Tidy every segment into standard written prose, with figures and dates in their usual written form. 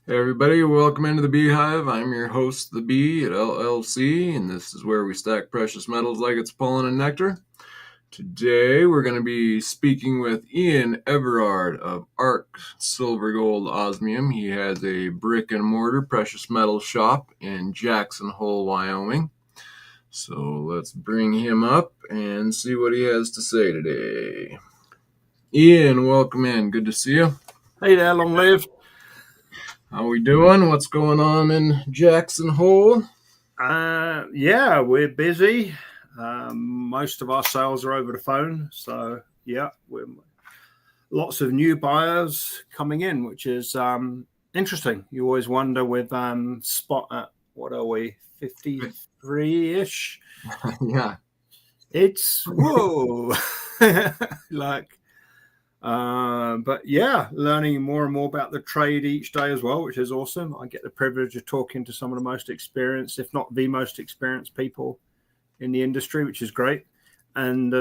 Hey everybody, welcome into the Beehive. I'm your host, TheBee at LLC, and this is where we stack precious metals like it's pollen and nectar. Today we're going to be speaking with Everard of ARK Silver Gold Osmium. He has a brick and mortar precious metal shop in Jackson Hole, Wyoming. So let's bring him up and see what he has to say today. Ian, welcome in. Good to see you. Hey there, long live. How we doing? What's going on in Jackson Hole? Yeah, we're busy. Most of our sales are over the phone. So, yeah, we're lots of new buyers coming in, which is interesting. You always wonder with spot at, what are we, 53-ish? Yeah. It's, whoa. But yeah, learning more and more about the trade each day as well, which is awesome. I get the privilege of talking to some of the most experienced, if not the most experienced people in the industry, which is great. And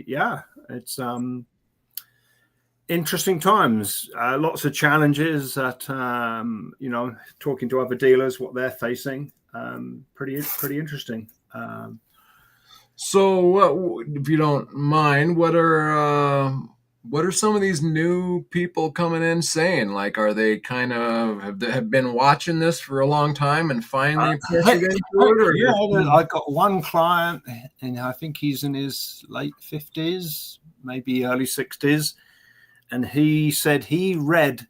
yeah, it's interesting times. Lots of challenges that talking to other dealers, what they're facing. Pretty interesting. So, if you don't mind, what are some of these new people coming in saying? Like, are they kind of have been watching this for a long time and finally pressured into it? Or Yeah, I got one client, and I think he's in his late 50s, maybe early 60s, and he said he read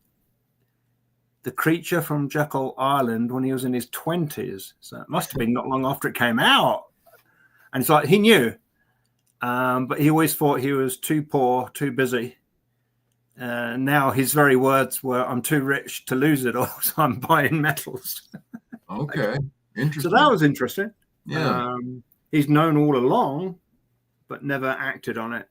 The Creature from Jekyll Island when he was in his 20s. So it must have been not long after it came out. And it's like he knew, but he always thought he was too poor, too busy. Now his very words were, "I'm too rich to lose it all, so I'm buying metals." Okay, interesting. So that was interesting. Yeah. He's known all along, but never acted on it,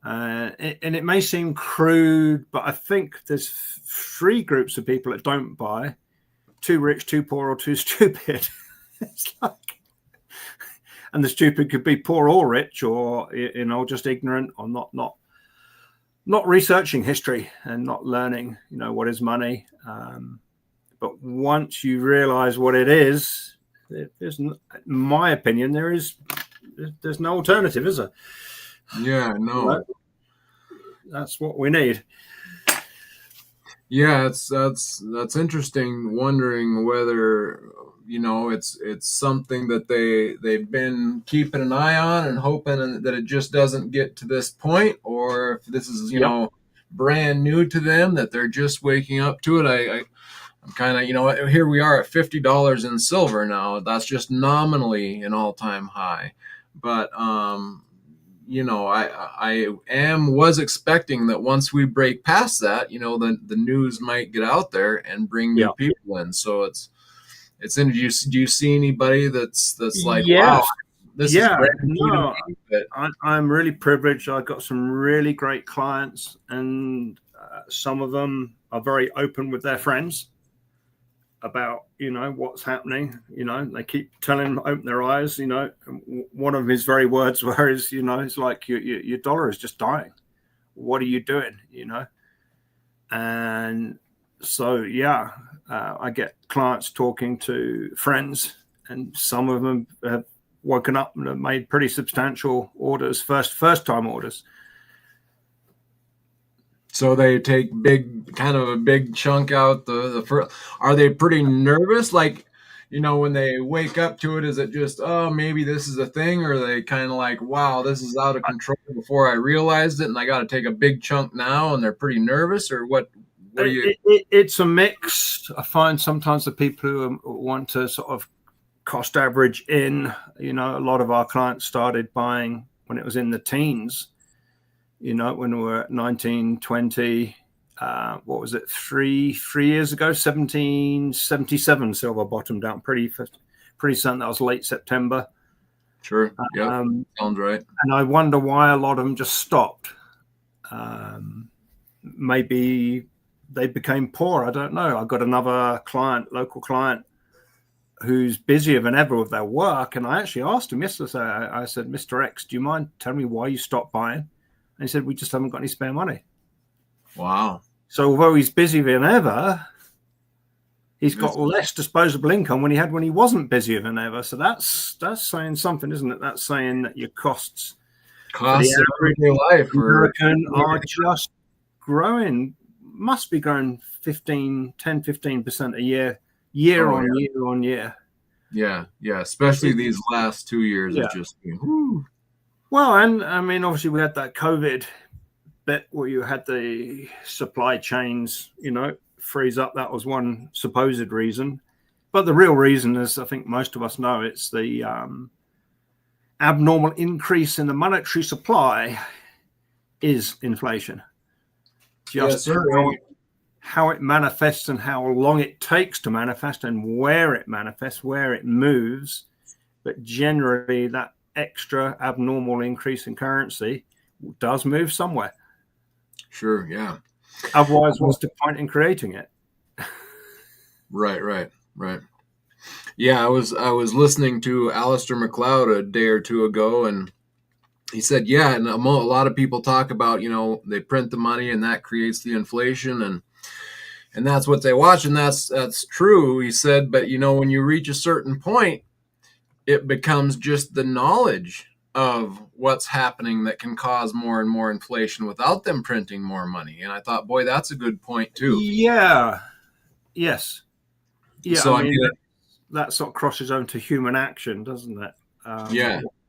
and it may seem crude, but I think there's three groups of people that don't buy: too rich, too poor, or too stupid. It's like, and the stupid could be poor or rich, or just ignorant, or not researching history and not learning, what is money. But once you realize what it is, there's, in my opinion, there's no alternative, is there? Yeah, no. That's what we need. Yeah, that's interesting. Wondering whether it's something that they've been keeping an eye on and hoping that it just doesn't get to this point, or if this is brand new to them that they're just waking up to it. I'm kind of here we are at $50 in silver now. That's just nominally an all-time high, but was expecting that once we break past that, the news might get out there and bring new people in. So it's in. Do you see anybody that's like, wow, this is brand new to me? But I'm really privileged. I've got some really great clients, and some of them are very open with their friends about what's happening. They keep telling them, open their eyes. One of his very words were, it's like your dollar is just dying. What are you doing? And so I get clients talking to friends, and some of them have woken up and have made pretty substantial orders, first time orders. So they take a big chunk out the first. Are they pretty nervous? Like, when they wake up to it, is it just, oh, maybe this is a thing? Or are they kind of like, wow, this is out of control before I realized it and I got to take a big chunk now, and they're pretty nervous? Or what do you... It's a mix. I find sometimes the people who want to sort of cost average in, a lot of our clients started buying when it was in the teens. When we were at 19, 20, what was it, three years ago, 1777 silver bottomed out. Pretty certain that was late September. Sure. Yeah. Sounds right. And I wonder why a lot of them just stopped. Maybe they became poor. I don't know. I got another local client, who's busier than ever with their work. And I actually asked him yesterday, I said, Mr. X, do you mind telling me why you stopped buying? And he said, we just haven't got any spare money. Wow. So although he's busier than ever, he's got less disposable income when he wasn't busier than ever. So that's saying something, isn't it? That's saying that your costs for the of average life American are just growing, must be growing 10-15% a year on year. Yeah, especially these last 2 years have just been, whoo. Well, and I mean, obviously we had that COVID bit where you had the supply chains, freeze up. That was one supposed reason. But the real reason is, I think most of us know, it's the abnormal increase in the monetary supply is inflation. Just how it manifests and how long it takes to manifest and where it manifests, where it moves. But generally, that extra abnormal increase in currency does move somewhere. Sure, yeah. Otherwise, what's the point in creating it? Right. Yeah, I was listening to Alistair McLeod a day or two ago, and he said, yeah, and a lot of people talk about, they print the money and that creates the inflation, and that's what they watch, and that's true, he said. But when you reach a certain point, it becomes just the knowledge of what's happening that can cause more and more inflation without them printing more money. And I thought, boy, that's a good point too. Yeah. Yes. Yeah. So I mean, that sort of crosses over to human action, doesn't it?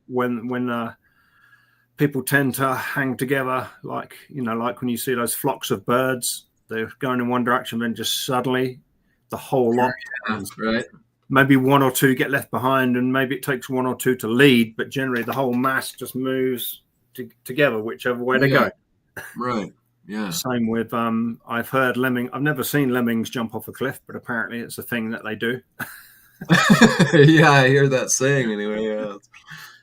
When people tend to hang together, like when you see those flocks of birds, they're going in one direction, then just suddenly the whole lot, right? Maybe one or two get left behind, and maybe it takes one or two to lead, but generally the whole mass just moves together, whichever way they go. Right. Yeah. Same with I've heard I've never seen lemmings jump off a cliff, but apparently it's a thing that they do. Yeah, I hear that saying anyway. Yeah, that's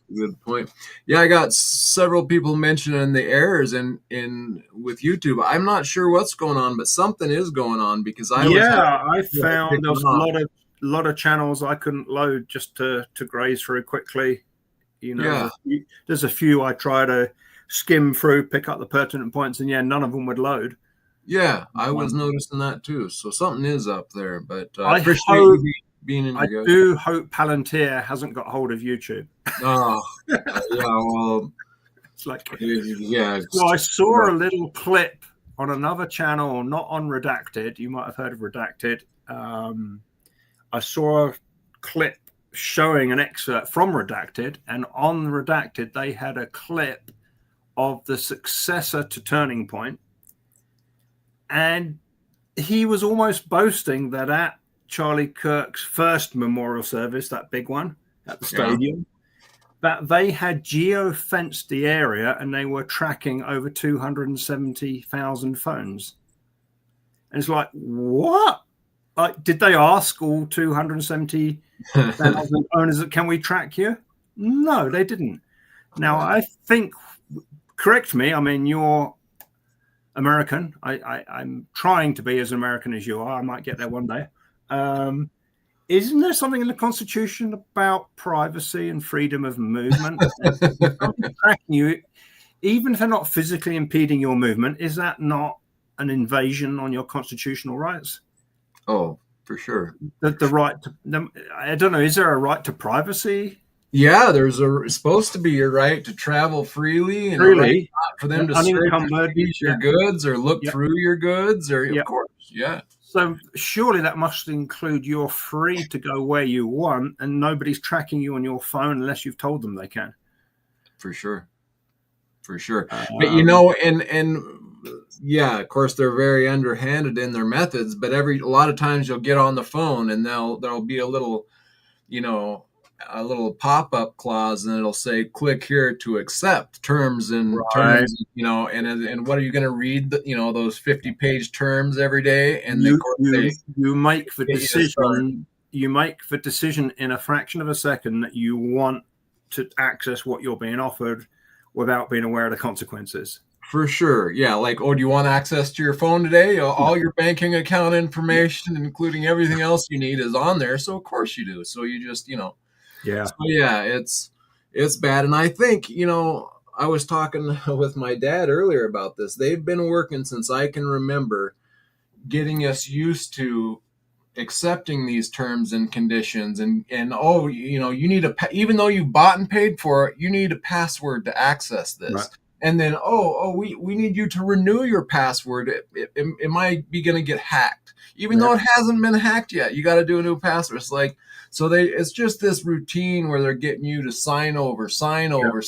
a good point. Yeah, I got several people mentioning the errors in with YouTube. I'm not sure what's going on, but something is going on, because I found there was a lot of channels I couldn't load just to graze through quickly. There's a few I try to skim through, pick up the pertinent points, and none of them would load. Yeah, I was noticing that too. So something is up there, but I appreciate you being in. I do hope Palantir hasn't got hold of YouTube. Oh, yeah, well, it's like, So I saw a little clip on another channel, not on Redacted. You might have heard of Redacted. I saw a clip showing an excerpt from Redacted, and on Redacted they had a clip of the successor to Turning Point, and he was almost boasting that at Charlie Kirk's first memorial service, that big one at the stadium, that they had geo-fenced the area and they were tracking over 270,000 phones. And it's like, what? Like, did they ask all 270,000 owners, can we track you? No, they didn't. Now, I think, correct me, I mean, you're American. I'm trying to be as American as you are. I might get there one day. Isn't there something in the Constitution about privacy and freedom of movement? Tracking you, even if they're not physically impeding your movement, is that not an invasion on your constitutional rights? Oh, for sure. The right to, I don't know, is there a right to privacy? Yeah, there's supposed to be a right to travel freely, and a right for them to search your goods or look through your goods, or of course, yeah. So surely that must include you're free to go where you want, and nobody's tracking you on your phone unless you've told them they can. For sure. But and yeah, of course they're very underhanded in their methods. But a lot of times you'll get on the phone and there'll be a little, a little pop-up clause, and it'll say, click here to accept terms and terms, and what are you going to read those 50-page terms every day? And you make the decision. You make the decision in a fraction of a second that you want to access what you're being offered without being aware of the consequences. For sure. Yeah. Like, do you want access to your phone today? All your banking account information, including everything else you need, is on there. So of course you do. So you just, Yeah. So yeah, it's bad. And I think, I was talking with my dad earlier about this. They've been working since I can remember getting us used to accepting these terms and conditions, and oh, you need even though you bought and paid for it, you need a password to access this. Right. And then we need you to renew your password. It might be going to get hacked, even though it hasn't been hacked yet. You got to do a new password. It's like, so it's just this routine where they're getting you to sign over, sign over.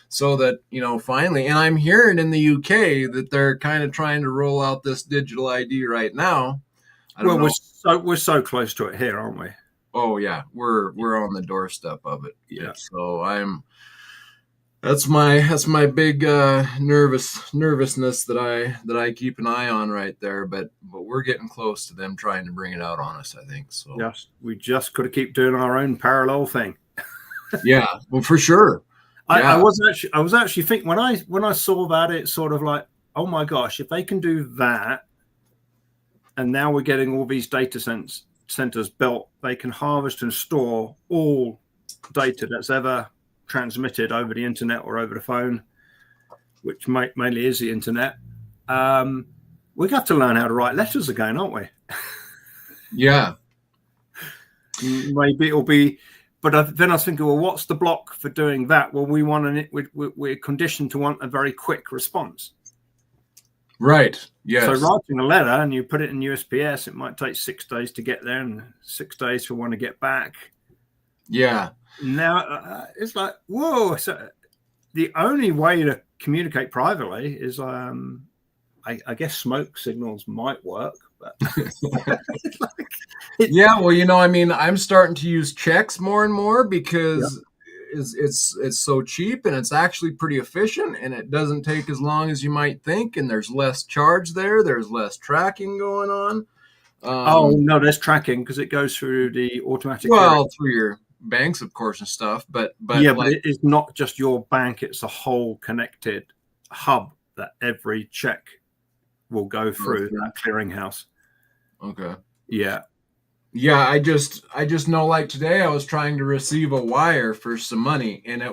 So that, finally, and I'm hearing in the UK that they're kind of trying to roll out this digital ID right now. Well, we're so close to it here, aren't we? Oh yeah, we're on the doorstep of it. Yeah. So that's my big nervousness that I keep an eye on right there. But we're getting close to them trying to bring it out on us, I think. So yes, we just got to keep doing our own parallel thing. Yeah, well, for sure. I was actually thinking when I saw that, it's sort of like, oh my gosh, if they can do that. And now we're getting all these data centers built. They can harvest and store all data that's ever transmitted over the internet or over the phone, which mainly is the internet. We have to learn how to write letters again, aren't we? Yeah. Maybe it'll be. But then I was thinking, well, what's the block for doing that? Well, we're conditioned to want a very quick response. Right. Yes. So writing a letter and you put it in USPS, it might take 6 days to get there and 6 days for one to get back. Yeah. Now it's like, whoa. So the only way to communicate privately is, I guess, smoke signals might work. But yeah. Well, I'm starting to use checks more and more because it's so cheap and it's actually pretty efficient and it doesn't take as long as you might think, and there's less charge there's less tracking going on. Oh no, there's tracking because it goes through the automatic through your banks, of course, and stuff, but yeah, but it is not just your bank, it's a whole connected hub that every check will go through that clearinghouse. Okay. Yeah, I just know, like today I was trying to receive a wire for some money, and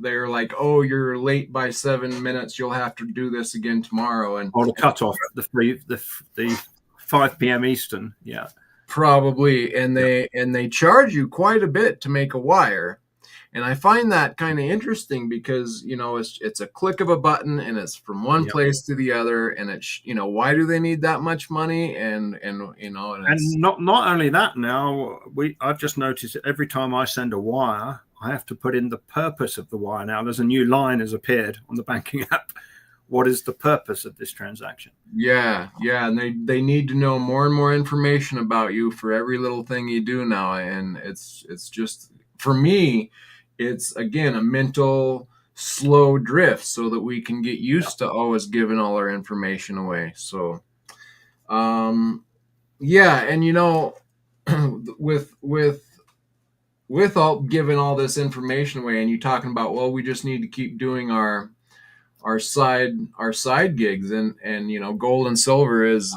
they're like, oh, you're late by 7 minutes, you'll have to do this again tomorrow. And the cutoff, the 5 p.m. Eastern. Yeah, probably. And they charge you quite a bit to make a wire. And I find that kind of interesting because, it's a click of a button and it's from one place to the other. And it's, why do they need that much money? And not only that, now I've just noticed that every time I send a wire, I have to put in the purpose of the wire. Now there's a new line has appeared on the banking app. What is the purpose of this transaction? Yeah. And they need to know more and more information about you for every little thing you do now. And it's just, for me, it's, again, a mental slow drift so that we can get used to always giving all our information away. So, and with all giving all this information away, and you talking about, well, we just need to keep doing our side gigs, and gold and silver is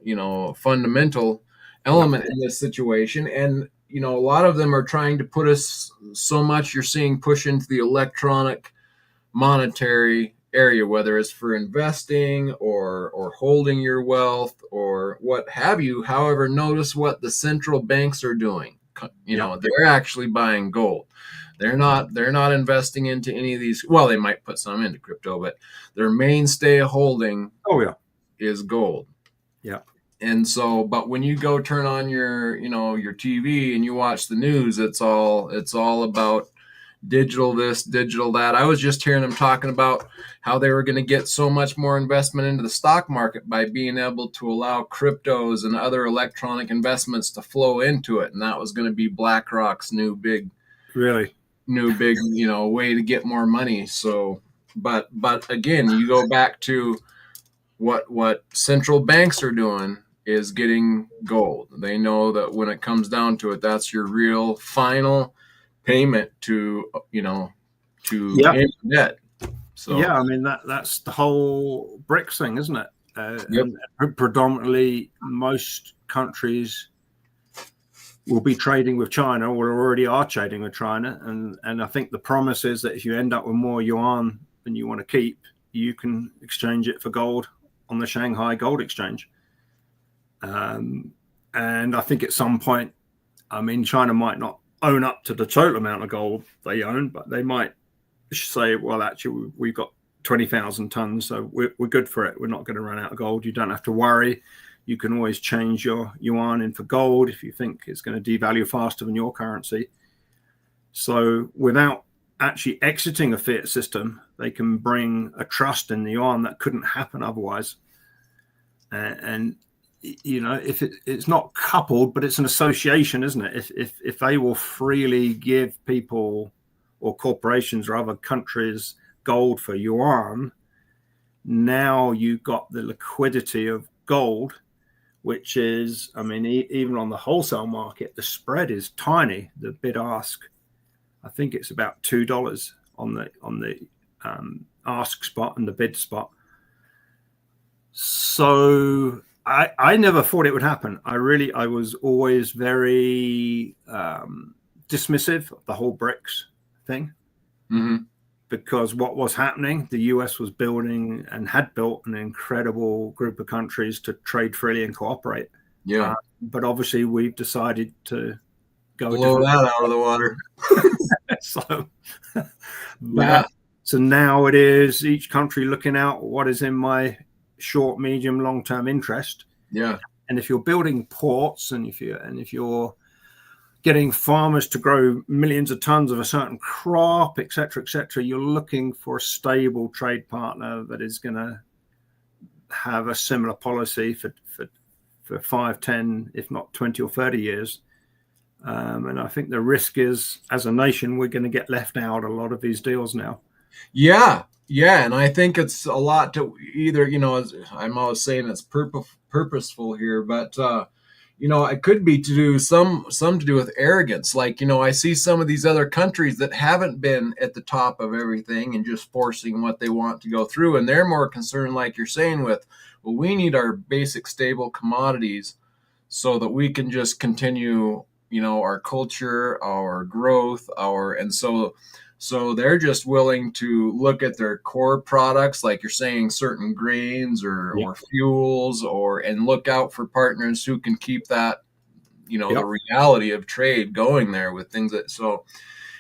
a fundamental element in this situation. And a lot of them are trying to put us so much, you're seeing push into the electronic monetary area, whether it's for investing or holding your wealth or what have you. However, notice what the central banks are doing. They're actually buying gold. They're not investing into any of these. Well, they might put some into crypto, but their mainstay holding is gold. Yeah. And so, but when you go turn on your TV and you watch the news, it's all about digital this, digital that. I was just hearing them talking about how they were going to get so much more investment into the stock market by being able to allow cryptos and other electronic investments to flow into it. And that was going to be BlackRock's new big way to get more money. So, but again, you go back to what central banks are doing is getting gold. They know that when it comes down to it, that's your real final payment to pay debt. So I mean that's the whole BRICS thing, isn't it? And predominantly, most countries will be trading with China, or already are trading with China, and I think the promise is that if you end up with more yuan than you want to keep, you can exchange it for gold on the Shanghai Gold Exchange. And I think at some point, I mean, China might not own up to the total amount of gold they own, but they might say, well, actually, we've got 20,000 tons, so we're good for it. We're not going to run out of gold. You don't have to worry. You can always change your yuan in for gold if you think it's going to devalue faster than your currency. So without actually exiting a fiat system, they can bring a trust in the yuan that couldn't happen otherwise. And you know, if it's not coupled, but it's an association, isn't it? If they will freely give people or corporations or other countries gold for yuan, now you've got the liquidity of gold, which is, I mean, even on the wholesale market, the spread is tiny. The bid ask, I think it's about $2 on the ask spot and the bid spot. So I never thought it would happen. I was always very dismissive of the whole BRICS thing, because what was happening, the US was building and had built an incredible group of countries to trade freely and cooperate. Yeah. But obviously we've decided to go blow that out of the water. So now it is each country looking out what is in my short, medium, long-term interest. Yeah. And if you're building ports and if you're getting farmers to grow millions of tons of a certain crop, et cetera, you're looking for a stable trade partner that is going to have a similar policy for 5, 10, if not 20 or 30 years. And I think the risk is, as a nation, we're going to get left out a lot of these deals now. Yeah. And I think it's a lot to either, you know, I'm always saying it's purposeful here, but, you know, it could be to do some to do with arrogance. Like, you know, I see some of these other countries that haven't been at the top of everything and just forcing what they want to go through. And they're more concerned, like you're saying, with, well, we need our basic stable commodities so that we can just continue, you know, our culture, our growth, so they're just willing to look at their core products, like you're saying, certain grains or fuels, and look out for partners who can keep that, you know, the reality of trade going there with things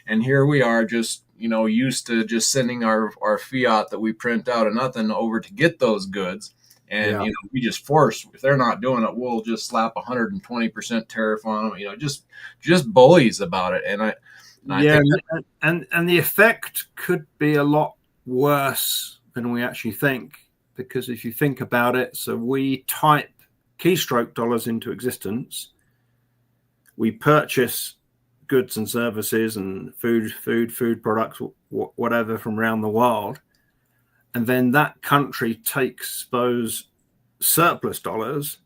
and here we are just, you know, used to just sending our fiat that we print out and nothing over to get those goods. And, you know, we just force, if they're not doing it, we'll just slap 120% tariff on them, you know, just bullies about it. And and the effect could be a lot worse than we actually think, because if you think about it, so we type keystroke dollars into existence, we purchase goods and services and food products, whatever, from around the world, and then that country takes those surplus dollars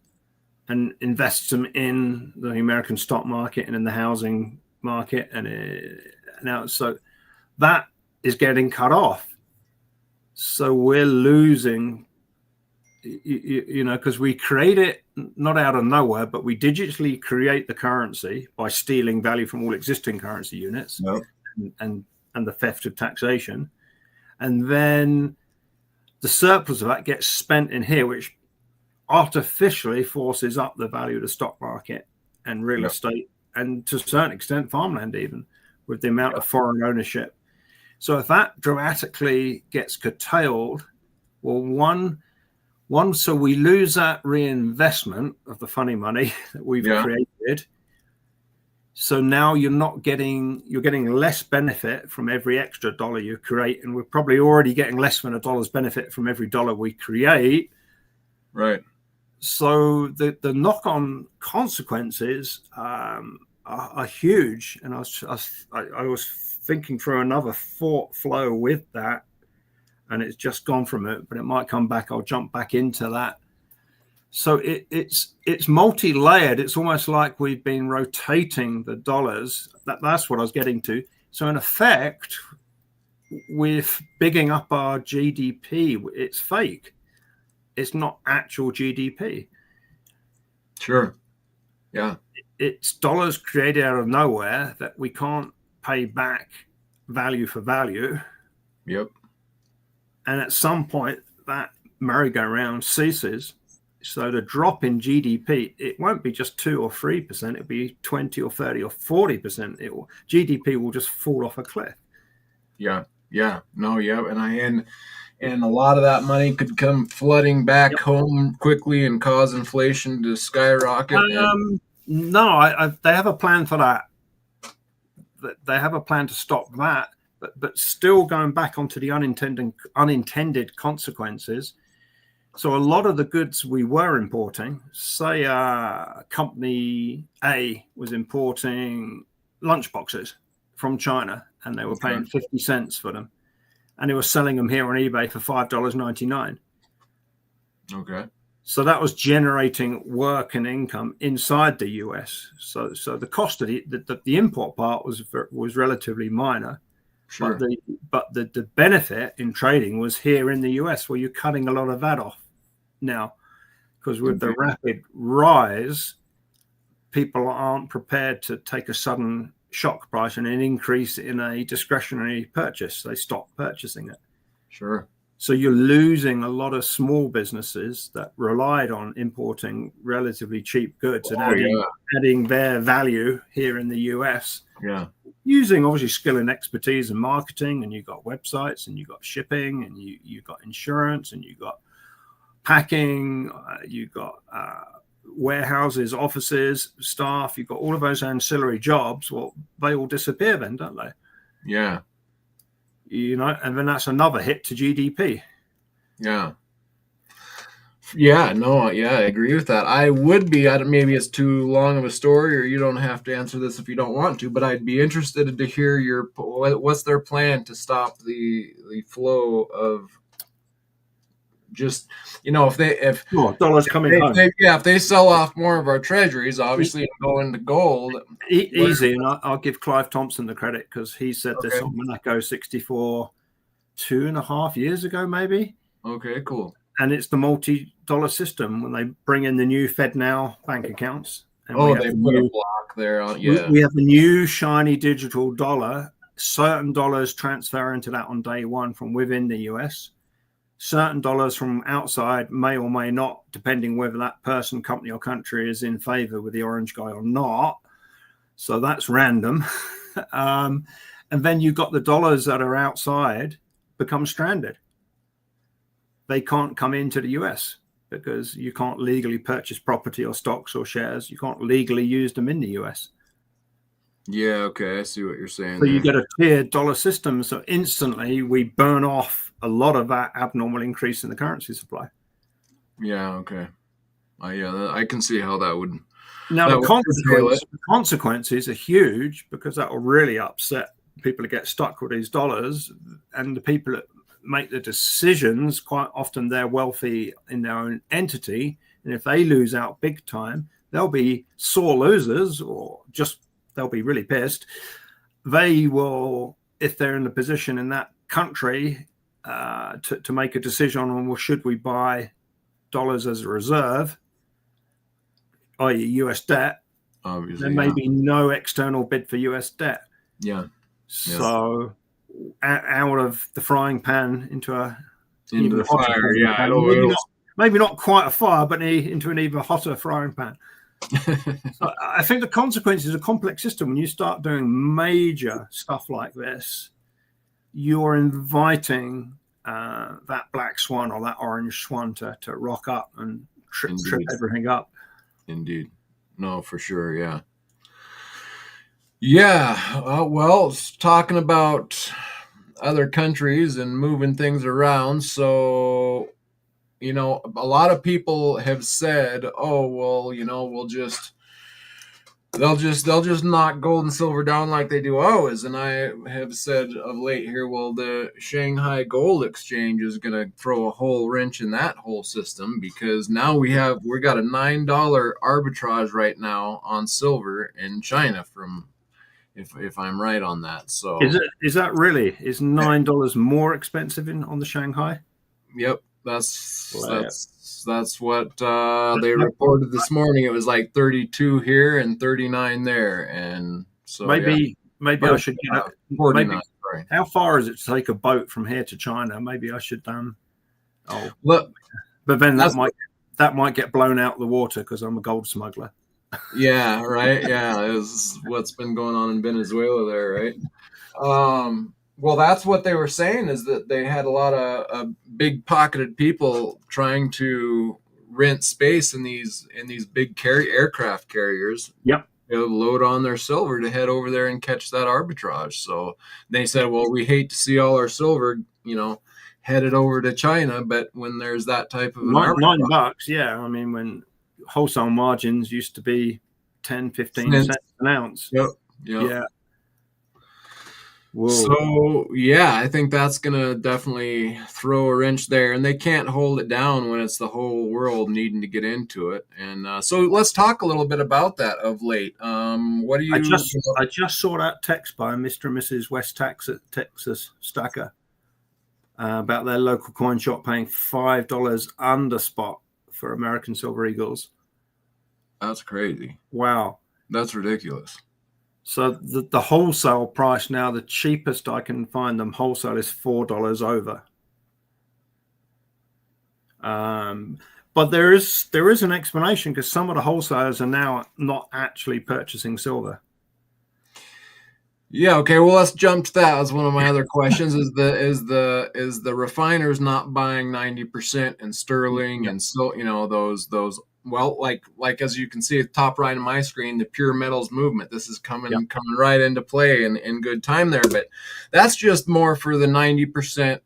and invests them in the American stock market and in the housing market, and now so that is getting cut off. So we're losing, you know, because we create it not out of nowhere, but we digitally create the currency by stealing value from all existing currency units and the theft of taxation, and then the surplus of that gets spent in here, which artificially forces up the value of the stock market and real estate, and to a certain extent farmland, even with the amount of foreign ownership. So if that dramatically gets curtailed, well, one, so we lose that reinvestment of the funny money that we've created. So now you're getting less benefit from every extra dollar you create, and we're probably already getting less than $1's benefit from every dollar we create. Right. So the knock-on consequences are huge, and I was thinking through another thought flow with that, and it's just gone from it, but it might come back. I'll jump back into that. So it's multi-layered. It's almost like we've been rotating the dollars. That's what I was getting to. So in effect, with bigging up our GDP, it's fake. It's not actual GDP. Sure. Yeah. It's dollars created out of nowhere that we can't pay back value for value. Yep. And at some point, that merry-go-round ceases. So the drop in GDP, it won't be just 2 or 3%. It'll be 20 or 30 or 40%. GDP will just fall off a cliff. Yeah. No, yeah. And a lot of that money could come flooding back home quickly and cause inflation to skyrocket. No, they have a plan for that. They have a plan to stop that. But still going back onto the unintended consequences. So a lot of the goods we were importing, say company A was importing lunchboxes from China, and they were paying 50 cents for them, and they were selling them here on eBay for $5.99. Okay. So that was generating work and income inside the US. So the cost of the import part was relatively minor. Sure. But the benefit in trading was here in the US, where you're cutting a lot of that off now, because with the rapid rise, people aren't prepared to take a sudden shock price and an increase in a discretionary purchase. They stop purchasing it. Sure. So you're losing a lot of small businesses that relied on importing relatively cheap goods and adding their value here in the US. Yeah. Using obviously skill and expertise and marketing, and you've got websites, and you've got shipping, and you've got insurance, and you've got packing, you've got warehouses, offices, staff, you've got all of those ancillary jobs. Well, they all disappear then, don't they? Yeah. And then that's another hit to GDP. Yeah. Yeah, no, yeah, I agree with that. I would be, maybe it's too long of a story, or you don't have to answer this if you don't want to, but I'd be interested to hear what's their plan to stop the flow of just, if dollars coming home. If they sell off more of our treasuries, obviously, and go into gold. Easy, and I'll give Clive Thompson the credit, because he said this on Monaco 64 2.5 years ago, maybe. Okay, cool. And it's the multi-dollar system when they bring in the new FedNow bank accounts. And they put a block there. We have the new shiny digital dollar. Certain dollars transfer into that on day one from within the US. Certain dollars from outside may or may not, depending whether that person, company, or country is in favor with the orange guy or not. So that's random. And then you've got the dollars that are outside become stranded. They can't come into the US because you can't legally purchase property or stocks or shares. You can't legally use them in the US. Yeah, okay, I see what you're saying. So you get a tiered dollar system. So instantly we burn off a lot of that abnormal increase in the currency supply. Yeah, okay. I can see how that would. Now, the consequences are huge, because that will really upset people who get stuck with these dollars, and the people that make the decisions, quite often they're wealthy in their own entity, and if they lose out big time, they'll be sore losers, or just they'll be really pissed. They will, if they're in a position in that country to make a decision on, well, should we buy dollars as a reserve, i.e. US debt, obviously there may be no external bid for US debt. Yeah. So out of the frying pan into the fire. Yeah. Maybe not quite a fire, but into an even hotter frying pan. So I think the consequences of a complex system, when you start doing major stuff like this, you're inviting that black swan or that orange swan to rock up and trip everything up. Indeed. No, for sure. Yeah. Yeah. Well, talking about other countries and moving things around. So, a lot of people have said, oh, well, they'll just knock gold and silver down like they do always. And I have said of late here, well, the Shanghai Gold Exchange is going to throw a whole wrench in that whole system, because now we got a $9 arbitrage right now on silver in China, from if I'm right on that. So is that really, is $9 more expensive on the Shanghai? Yep. That's what they reported this morning. It was like 32 here and 39 there, and so maybe I should get 49. Sorry. How far is it to take a boat from here to China? Maybe I should look, but then that might that might get blown out of the water because I'm a gold smuggler. Yeah, right. Yeah, is what's been going on in Venezuela there, right? Well, that's what they were saying, is that they had a lot of big pocketed people trying to rent space in these big aircraft carriers. Yep. Load on their silver to head over there and catch that arbitrage. So they said, well, we hate to see all our silver, headed over to China, but when there's that type of an arbitrage, $9, yeah. I mean, when wholesale margins used to be 10, 15 cents an ounce. Yep. Yeah. Whoa. So yeah, I think that's gonna definitely throw a wrench there, and they can't hold it down when it's the whole world needing to get into it. And so let's talk a little bit about that of late. What do you? I just saw that text by Mr. and Mrs. West Texas Stacker about their local coin shop paying $5 under spot for American Silver Eagles. That's crazy. Wow, that's ridiculous. So the wholesale price now, the cheapest I can find them wholesale is $4 over. But there is an explanation, because some of the wholesalers are now not actually purchasing silver. Yeah. Okay. Well, let's jump to that. As one of my other questions is the refiners not buying 90% in sterling, and so those. Well, like as you can see at the top right of my screen, the pure metals movement. This is coming right into play in good time there. But that's just more for the 90%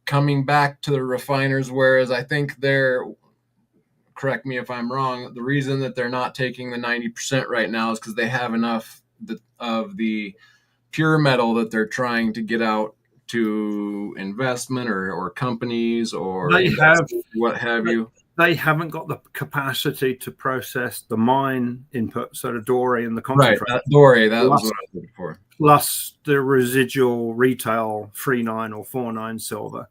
coming back to the refiners. Whereas I think correct me if I'm wrong, the reason that they're not taking the 90% right now is because they have enough of the pure metal that they're trying to get out to investment or companies or what have you. They haven't got the capacity to process the mine input, so the doré and the concentrate. Right, doré, that was what I was looking for. Plus the residual retail 3.9 or 4.9 silver.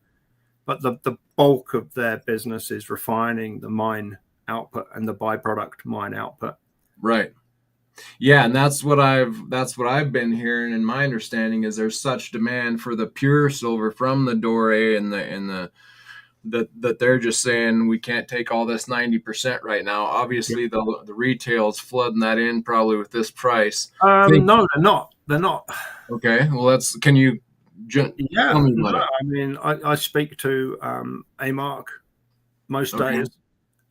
But the bulk of their business is refining the mine output and the byproduct mine output. Right. Yeah, and that's what I've been hearing, and my understanding is there's such demand for the pure silver from the doré and that they're just saying we can't take all this 90% right now. Obviously, the retail's flooding that in probably with this price. No, they're not. They're not. Okay. Well, can you? I mean, I speak to ARK most days,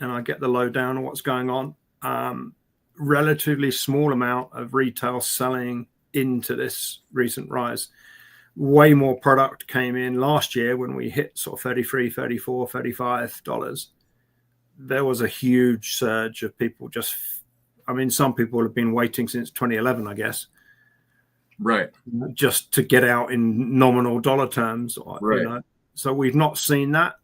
and I get the lowdown on what's going on. Relatively small amount of retail selling into this recent rise. Way more product came in last year when we hit sort of $33, $34, $35. There was a huge surge of people some people have been waiting since 2011, I guess. Right. Just to get out in nominal dollar terms. Right. So we've not seen that.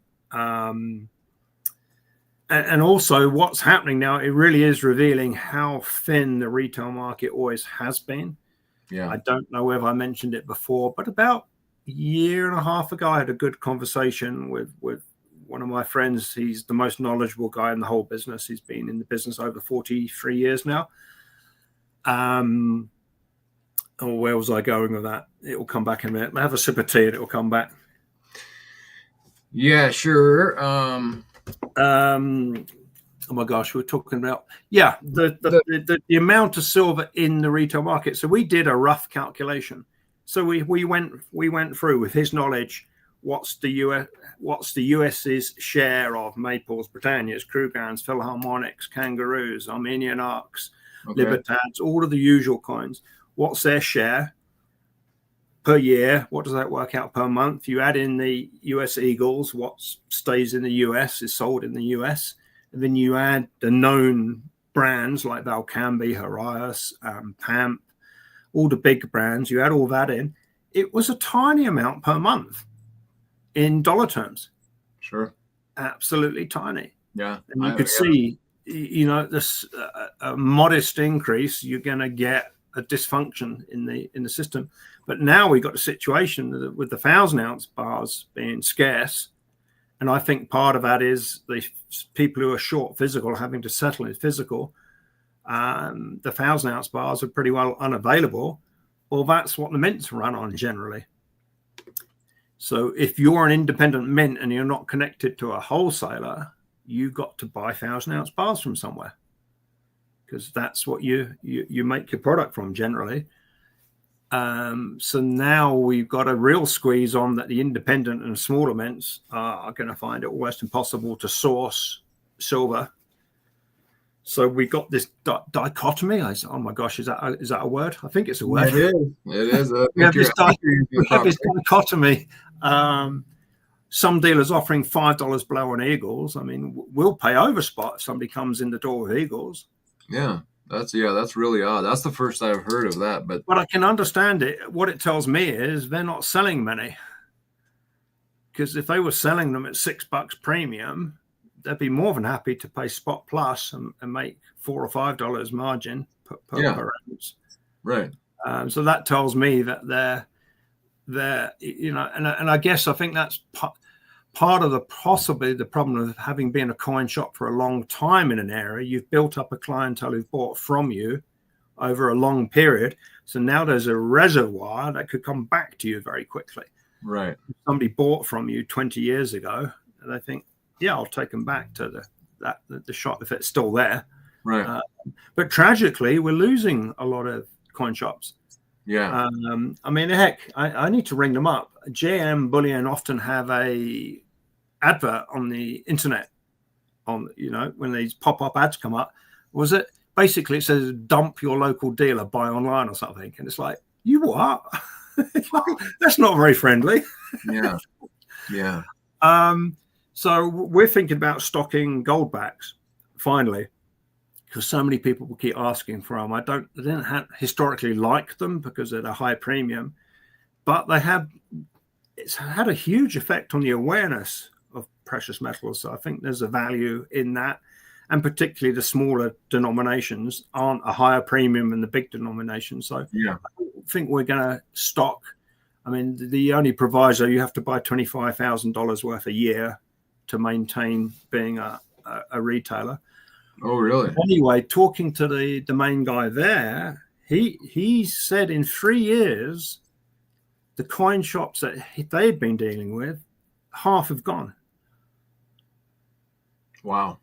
And also what's happening now, it really is revealing how thin the retail market always has been. Yeah. I don't know whether I mentioned it before, but about a year and a half ago, I had a good conversation with one of my friends. He's the most knowledgeable guy in the whole business. He's been in the business over 43 years now. Where was I going with that? It will come back in a minute. Have a sip of tea and it will come back. Yeah, sure. Oh my gosh, we're talking about the amount of silver in the retail market. So we did a rough calculation. So we went through with his knowledge. What's the US's share of Maples, Britannias, Krugans, Philharmonics, Kangaroos, Armenian ARKs, Libertads, all of the usual coins. What's their share per year? What does that work out per month? You add in the US Eagles, what stays in the US is sold in the US. And then you add the known brands like Valcambi, Harias, PAMP, all the big brands. You add all that in. It was a tiny amount per month in dollar terms. Sure. Absolutely tiny. Yeah. And you could see, this a modest increase, you're going to get a dysfunction in the system. But now we've got a situation with the 1,000-ounce bars being scarce. And I think part of that is the people who are short physical having to settle in physical. The 1,000-ounce bars are pretty well unavailable. Well, that's what the mints run on generally. So if you're an independent mint and you're not connected to a wholesaler, you got to buy 1,000-ounce bars from somewhere, because that's what you make your product from generally. So now we've got a real squeeze on that the independent and smaller mints are going to find it almost impossible to source silver. So we got this dichotomy. Oh my gosh, is that a word? I think it's a word. It is. It is. We have this dichotomy. Some dealers offering $5 below on Eagles. I mean, we'll pay over spot if somebody comes in the door with Eagles. Yeah, that's really odd. That's the first I've heard of that. But I can understand it. What it tells me is they're not selling many. Because if they were selling them at $6 premium, they'd be more than happy to pay spot plus and make $4 or $5 margin per ounce. Right. So that tells me that they're and I guess I think that's part of possibly the problem of having been a coin shop for a long time in an area. You've built up a clientele who've bought from you over a long period. So now there's a reservoir that could come back to you very quickly. Right. If somebody bought from you 20 years ago, and they think, yeah, I'll take them back to the shop if it's still there. Right. But tragically, we're losing a lot of coin shops. Yeah. I mean, heck, I need to ring them up. JM Bullion often have a advert on the internet when these pop-up ads come up. Basically it says dump your local dealer, buy online or something. And it's like, you what? That's not very friendly. Yeah. Yeah. So we're thinking about stocking goldbacks finally, because so many people will keep asking for them. I didn't historically like them because they're a high premium, but it's had a huge effect on the awareness of precious metals. So I think there's a value in that. And particularly the smaller denominations aren't a higher premium than the big denominations. So yeah. I think we're going to stock. I mean, the only proviso, you have to buy $25,000 worth a year to maintain being a retailer. Oh, really? Anyway, talking to the main guy there, he said in 3 years, the coin shops that they'd been dealing with, half have gone. Wow.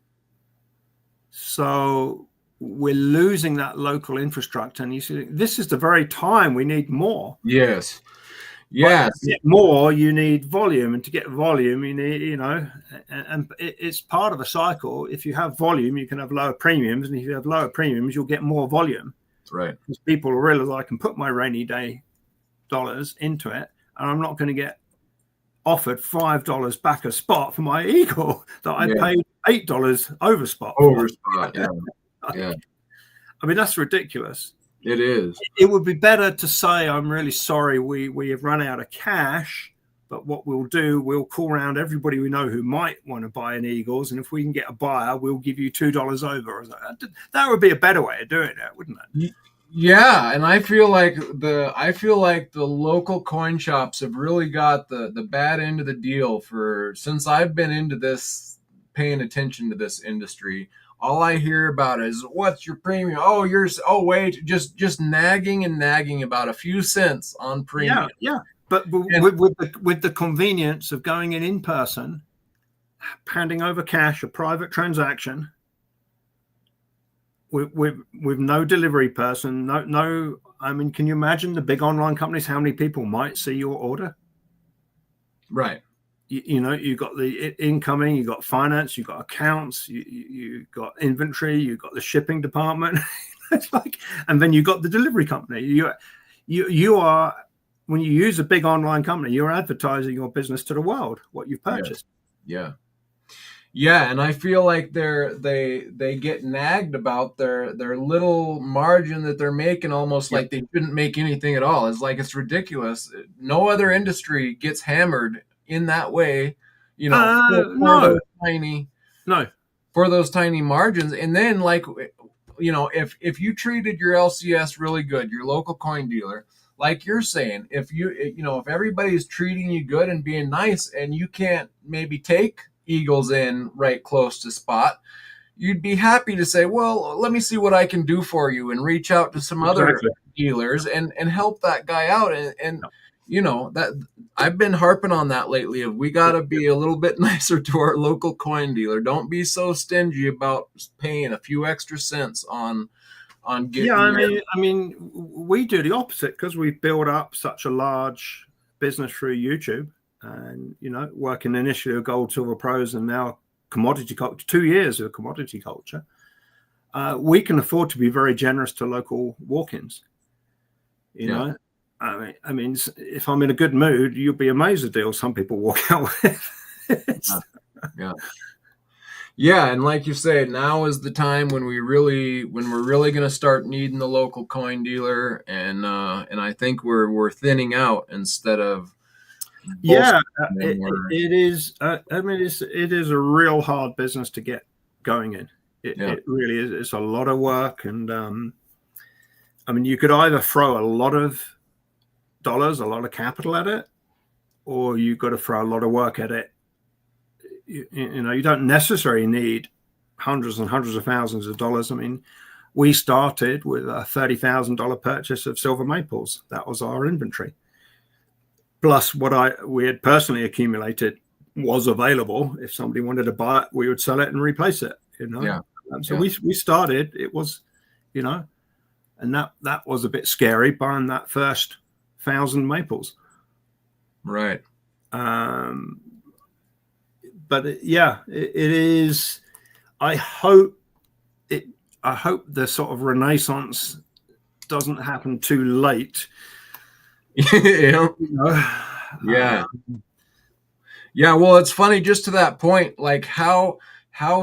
So we're losing that local infrastructure. And you see, this is the very time we need more. Yes. Yes. To get more, you need volume. And to get volume, you need, and it's part of a cycle. If you have volume, you can have lower premiums. And if you have lower premiums, you'll get more volume. Right. Because people realize I can put my rainy day dollars into it, and I'm not going to get offered $5 back a spot for my Eagle that I paid $8 over spot. Over spot, yeah. Yeah. I mean, that's ridiculous. It is. It would be better to say, I'm really sorry, we have run out of cash, but what we'll do, we'll call around everybody we know who might want to buy an Eagles, and if we can get a buyer, we'll give you $2 over. That would be a better way of doing it, wouldn't it? Yeah, and I feel like the local coin shops have really got the bad end of the deal since I've been into this, paying attention to this industry. All I hear about is, what's your premium? Wait, just nagging about a few cents on premium. Yeah. But with the convenience of going in person, handing over cash, a private transaction, with no delivery person, no. I mean, can you imagine the big online companies? How many people might see your order? Right. You got the incoming, you got finance, you got accounts, you got inventory, you got the shipping department. It's like, and then you got the delivery company. You are, when you use a big online company, you're advertising your business to the world, what you've purchased. Yeah. Yeah, and I feel like they get nagged about their little margin that they're making, almost like they shouldn't make anything at all. It's like, it's ridiculous. No other industry gets hammered in that way, for those tiny margins. And then, like, if you treated your LCS really good, your local coin dealer, like you're saying, if everybody's treating you good and being nice, and you can't maybe take Eagles in right close to spot, you'd be happy to say, well, let me see what I can do for you, and reach out to some other dealers and help that guy out. And that I've been harping on that lately. Of we got to be a little bit nicer to our local coin dealer. Don't be so stingy about paying a few extra cents on Yeah, getting your. I mean, we do the opposite because we've built up such a large business through YouTube, and working initially with gold, silver pros, and now commodity culture. 2 years of commodity culture. We can afford to be very generous to local walk-ins. I mean, if I'm in a good mood, you'll be amazed at the deals some people walk out with. Yeah. Yeah, and like you say, now is the time when we're really going to start needing the local coin dealer, and I think we're thinning out instead of Yeah, them. it is. I mean, it is a real hard business to get going in. It really is. It's a lot of work, and I mean, you could either throw a lot of dollars, a lot of capital at it, or you've got to throw a lot of work at it. You don't necessarily need hundreds and hundreds of thousands of dollars. I mean, we started with a $30,000 purchase of silver maples. That was our inventory. Plus what we had personally accumulated was available. If somebody wanted to buy it, we would sell it and replace it, So we started, it was, and that was a bit scary buying that first 1,000 maples. Right. But it is. I hope the sort of renaissance doesn't happen too late. Yeah. Yeah. Well, it's funny, just to that point, like how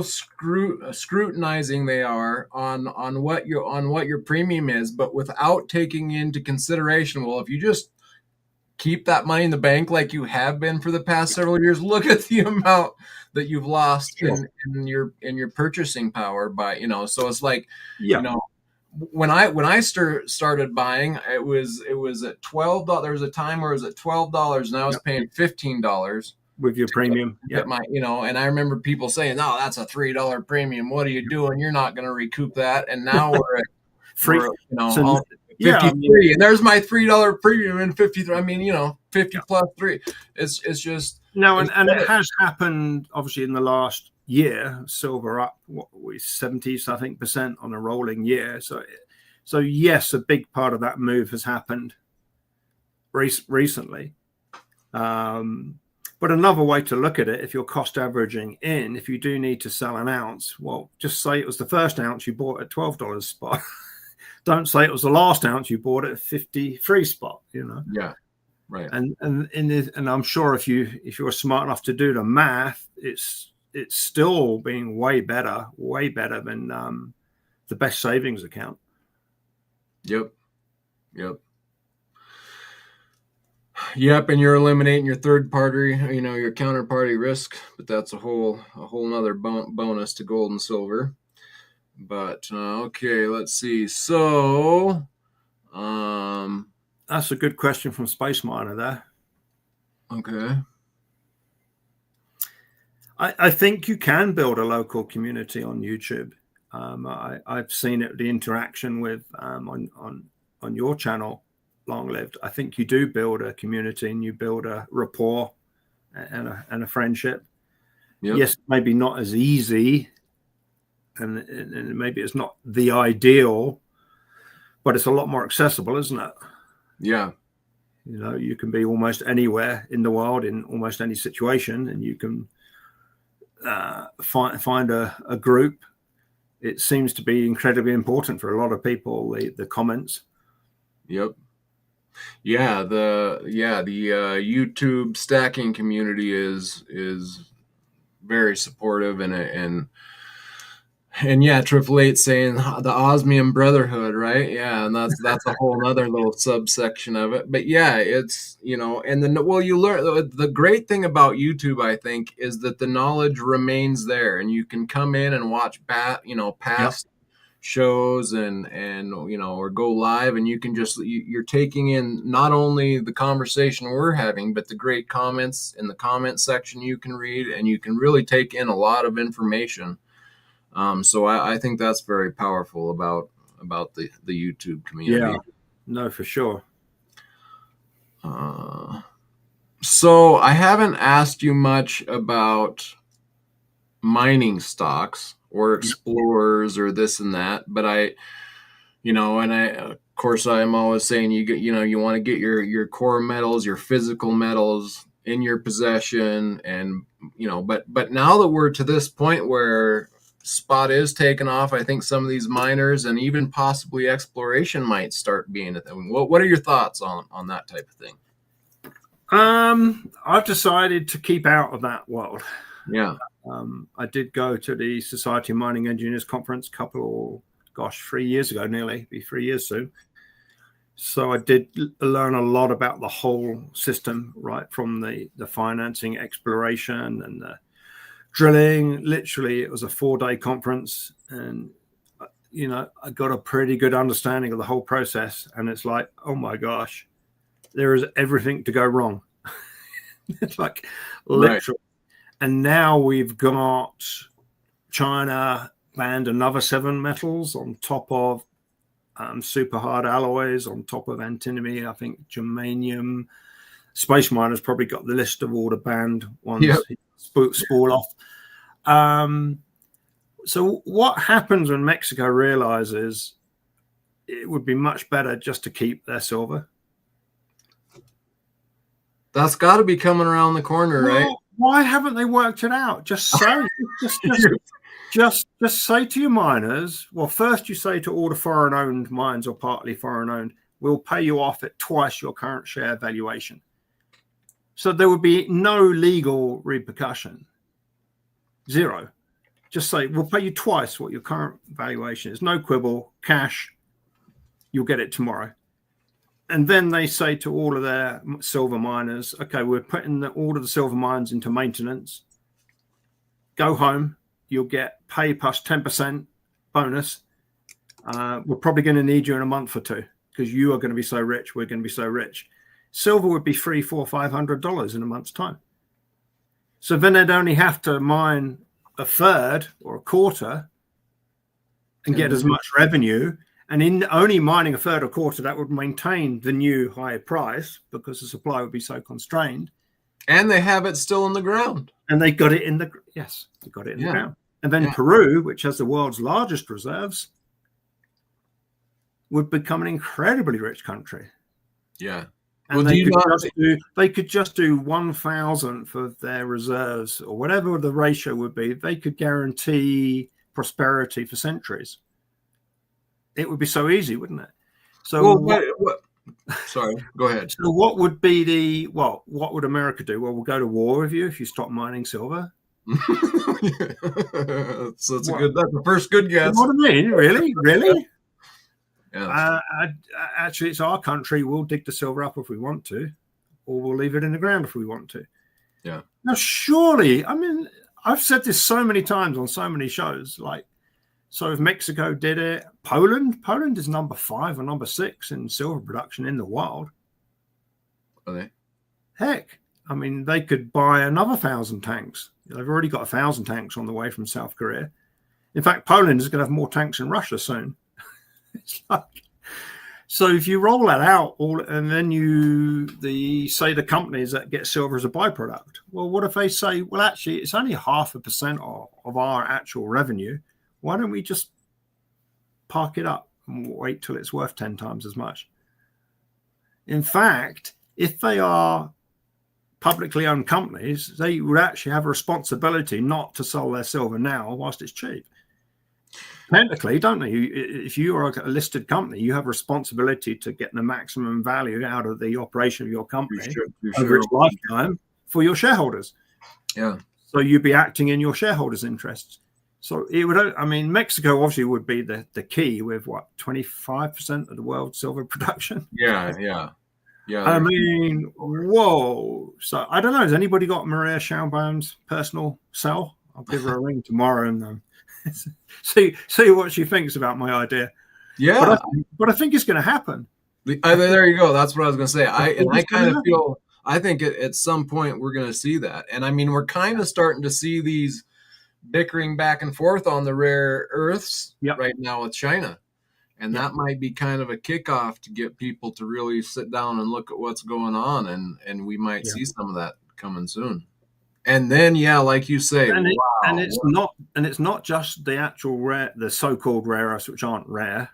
scrutinizing they are on what your premium is, but without taking into consideration, well, if you just keep that money in the bank like you have been for the past several years, look at the amount that you've lost in your purchasing power by, so it's like, when I started buying, it was at $12. There was a time where it was at $12 and I was paying $15 with your premium. Get my, and I remember people saying, "No, that's a $3 premium. What are you doing? You're not going to recoup that." And now we're at free, 53, and there's my $3 premium in 53. I mean, 50 plus 3. It's just no, and it has happened obviously in the last year. Silver up 70% on a rolling year. So yes, a big part of that move has happened recently. But another way to look at it, if you're cost averaging in, if you do need to sell an ounce, well, just say it was the first ounce you bought at $12 spot. Don't say it was the last ounce you bought at 53 spot. Yeah, right. And I'm sure if you're smart enough to do the math, it's still being way better than the best savings account. Yep. Yep, and you're eliminating your third party, your counterparty risk, but that's a whole nother bonus to gold and silver. But okay, let's see. So, that's a good question from Space Miner there. Okay. I think you can build a local community on YouTube. I've seen it, the interaction with on your channel, Long Lived. I think you do build a community and you build a rapport and a friendship. Yep. Yes, maybe not as easy, and maybe it's not the ideal, but it's a lot more accessible, isn't it? Yeah. You can be almost anywhere in the world in almost any situation, and you can find a group. It seems to be incredibly important for a lot of people, the comments. Yep. Yeah, the YouTube stacking community is very supportive, and yeah, 888 saying the Osmium Brotherhood, right? Yeah, and that's a whole other little subsection of it. But yeah, it's and then you learn. The great thing about YouTube, I think, is that the knowledge remains there, and you can come in and watch past shows and or go live, and you can you're taking in not only the conversation we're having, but the great comments in the comment section you can read, and you can really take in a lot of information. So I think that's very powerful about the YouTube community. Yeah, no, for sure. So I haven't asked you much about mining stocks or explorers or this and that, but of course I'm always saying you want to get your core metals, your physical metals in your possession, and but now that we're to this point where spot is taking off, I think some of these miners and even possibly exploration might start being a thing. What are your thoughts on that type of thing? I've decided to keep out of that world. Yeah. I did go to the Society of Mining Engineers conference 3 years ago, nearly be 3 years soon. So I did learn a lot about the whole system, right from the financing, exploration, and the drilling. Literally, it was a 4-day conference, and I got a pretty good understanding of the whole process. And it's like, oh my gosh, there is everything to go wrong. It's like literally. Right. And now we've got China banned another 7 metals on top of super hard alloys, on top of antimony, I think germanium. Space Miner's probably got the list of all the banned ones. Yep. Spool off. So what happens when Mexico realizes it would be much better just to keep their silver? That's got to be coming around the corner, right? Why haven't they worked it out? Just say, just say to your miners. Well, first you say to all the foreign-owned mines or partly foreign-owned, we'll pay you off at twice your current share valuation. So there would be no legal repercussion. Zero. Just say, we'll pay you twice what your current valuation is. No quibble, cash. You'll get it tomorrow. And then they say to all of their silver miners, okay, we're putting all of the silver mines into maintenance. Go home. You'll get pay plus 10% bonus. We're probably going to need you in a month or two because you are going to be so rich. We're going to be so rich. Silver would be $300, $400, $500 in a month's time. So then they'd only have to mine a third or a quarter and get as much revenue. And in only mining a third or quarter, that would maintain the new higher price because the supply would be so constrained. And they have it still in the ground. And they got it in the the ground. And then Peru, which has the world's largest reserves, would become an incredibly rich country. Yeah. And they could just do 1,000th of their reserves or whatever the ratio would be. They could guarantee prosperity for centuries. It would be so easy, wouldn't it? So sorry, go ahead. So what would be what would America do? Well, we'll go to war with you if you stop mining silver. That's the first good guess. You know what I mean? Really? Yeah. Actually, it's our country. We'll dig the silver up if we want to, or we'll leave it in the ground if we want to. Yeah. Now, surely, I mean, I've said this so many times on so many shows, so if Mexico did it, Poland is number 5 or number 6 in silver production in the world. Are they? Heck, I mean, they could buy another 1,000 tanks. They've already got 1,000 tanks on the way from South Korea. In fact, Poland is going to have more tanks than Russia soon. It's so if you roll that out, and then say the companies that get silver as a byproduct. Well, what if they say, well, actually, it's only 0.5% of our actual revenue. Why don't we just park it up and wait till it's worth 10 times as much? In fact, if they are publicly owned companies, they would actually have a responsibility not to sell their silver now whilst it's cheap. Technically, don't they? If you are a listed company, you have a responsibility to get the maximum value out of the operation of your company over its lifetime for your shareholders. Yeah. So you'd be acting in your shareholders' interests. So it would, I mean, Mexico obviously would be the key with 25% of the world's silver production. Yeah. I mean, whoa. So I don't know. Has anybody got Maria Schaumbaum's personal cell? I'll give her a ring tomorrow and see what she thinks about my idea. Yeah, but I think it's going to happen. There you go. That's what I was going to say. I kind of feel. I think at some point we're going to see that, and I mean we're kind of starting to see these bickering back and forth on the rare earths right now with China, And that might be kind of a kickoff to get people to really sit down and look at what's going on, and we might see some of that coming soon. And then, yeah, like you say, and wow, it's not just the actual the so-called rare earths, which aren't rare.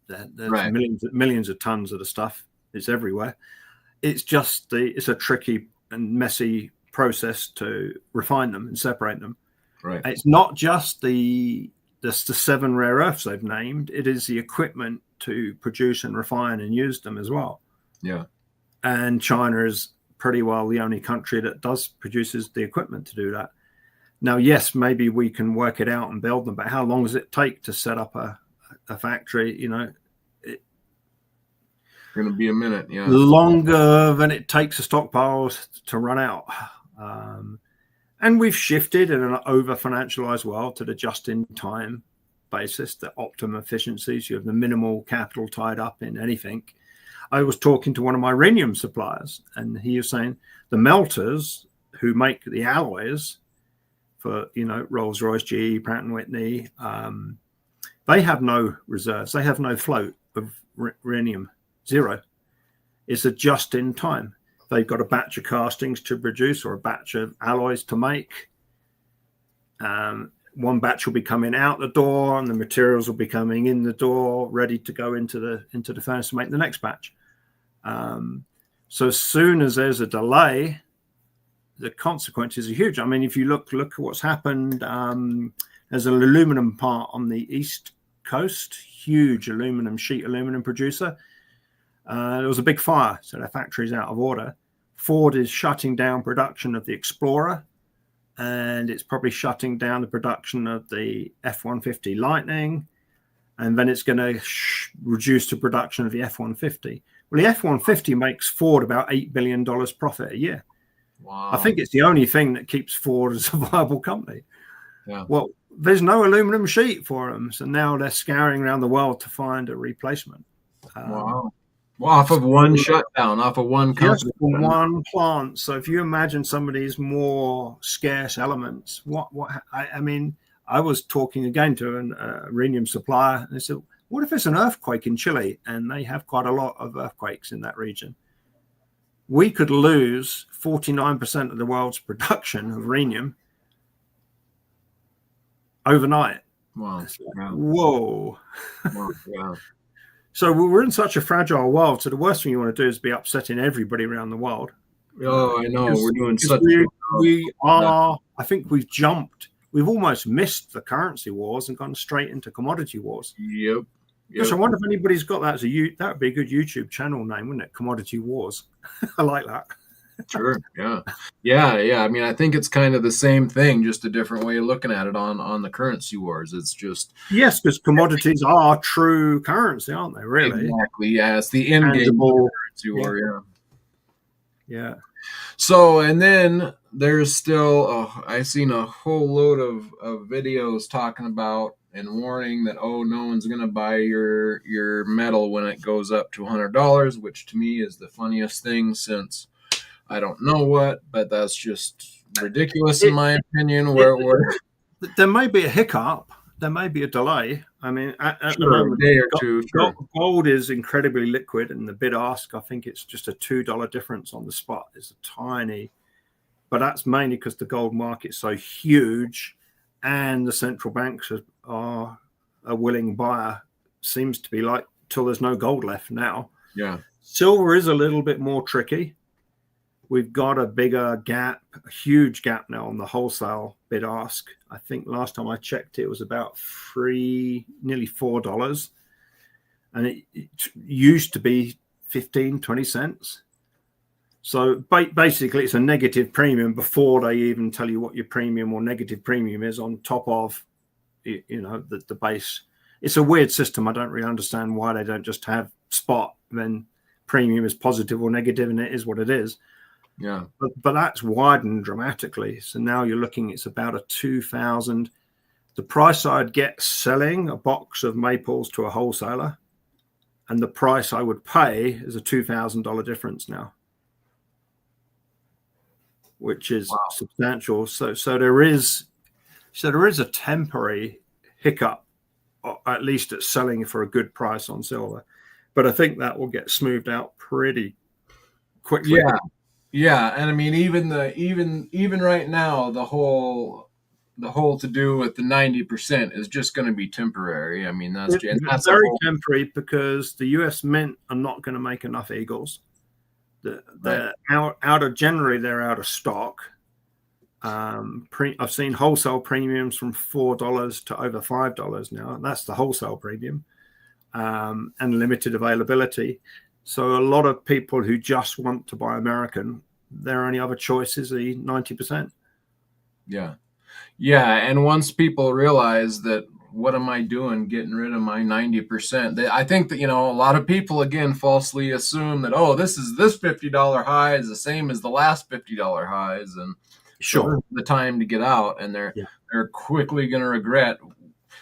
There's right, millions of tons of the stuff. It's everywhere. It's just it's a tricky and messy process to refine them and separate them. right. It's not just the 7 rare earths they've named. It is the equipment to produce and refine and use them as well. Yeah. And China is pretty well the only country that produces the equipment to do that. Now, yes, maybe we can work it out and build them, but how long does it take to set up a factory? You know, it's going to be a minute. Yeah. Longer than it takes a stockpile to run out. And we've shifted in an over-financialized world to the just-in-time basis, the optimum efficiencies. You have the minimal capital tied up in anything. I was talking to one of my rhenium suppliers, and he was saying the melters who make the alloys for, Rolls-Royce, GE, Pratt & Whitney, they have no reserves. They have no float of rhenium, zero. It's a just-in-time. They've got a batch of castings to produce or a batch of alloys to make. One batch will be coming out the door, and the materials will be coming in the door, ready to go into the furnace to make the next batch. So as soon as there's a delay, the consequences are huge. I mean, if you look at what's happened, there's an aluminum part on the East Coast, huge sheet aluminum producer. There was a big fire, so their factory's out of order. Ford is shutting down production of the Explorer, and it's probably shutting down the production of the F-150 Lightning, and then it's going to reduce the production of the F-150. Well, the F-150 makes Ford about $8 billion profit a year. Wow. I think it's the only thing that keeps Ford as a viable company. Yeah. Well, there's no aluminum sheet for them, so now they're scouring around the world to find a replacement. Wow. Well, off of one shutdown, off of one company. Just one plant. So if you imagine some of these more scarce elements, I mean, I was talking again to a rhenium supplier, and they said, what if it's an earthquake in Chile? And they have quite a lot of earthquakes in that region. We could lose 49% of the world's production of rhenium overnight. Wow. Like, yeah. Whoa. Wow. Yeah. So we're in such a fragile world. So the worst thing you want to do is be upsetting everybody around the world. Oh, I know. We're doing such. We are. I think we've jumped. We've almost missed the currency wars and gone straight into commodity wars. Yep. Gosh, I wonder if anybody's got that as that would be a good YouTube channel name, wouldn't it? Commodity Wars. I like that. Sure. Yeah. Yeah. I mean, I think it's kind of the same thing, just a different way of looking at it on the currency wars. It's just yes, because commodities are true currency, aren't they? Really? Exactly. Yeah. It's the end game currency war. Yeah. Yeah. So, and then there's still, I've seen a whole load of videos talking about and warning that, no one's going to buy your metal when it goes up to $100, which to me is the funniest thing since I don't know what, but that's just ridiculous in my opinion. There may be a hiccup. There may be a delay. I mean, at the moment, a day or two. Gold is incredibly liquid, and the bid ask, I think it's just a $2 difference on the spot. It's a tiny, but that's mainly because the gold market's so huge, and the central banks are a willing buyer. Seems to be like till there's no gold left now. Yeah, silver is a little bit more tricky. We've got a bigger gap, a huge gap now on the wholesale bid ask. I think last time I checked, it was about nearly $4. And it used to be 15, 20 cents. So basically, it's a negative premium before they even tell you what your premium or negative premium is on top of, the base. It's a weird system. I don't really understand why they don't just have spot, then premium is positive or negative, and it is what it is. Yeah, but that's widened dramatically. So now you're looking, it's about a 2,000. The price I'd get selling a box of maples to a wholesaler, and the price I would pay is a $2,000 difference now, which is substantial. So there is a temporary hiccup at least at selling for a good price on silver. But I think that will get smoothed out pretty quickly. Yeah, and I mean, even right now, the whole to do with the 90% is just going to be temporary. I mean, that's very temporary, because the U.S. Mint are not going to make enough Eagles. They're out of January. They're out of stock. I've seen wholesale premiums from $4 to over $5 now. That's the wholesale premium, and limited availability. So a lot of people who just want to buy American, their only other choice is the 90%. Yeah. And once people realize that, what am I doing getting rid of my 90%? I think that, a lot of people, again, falsely assume that, this $50 high is the same as the last $50 highs. And sure, the time to get out, and they're quickly going to regret.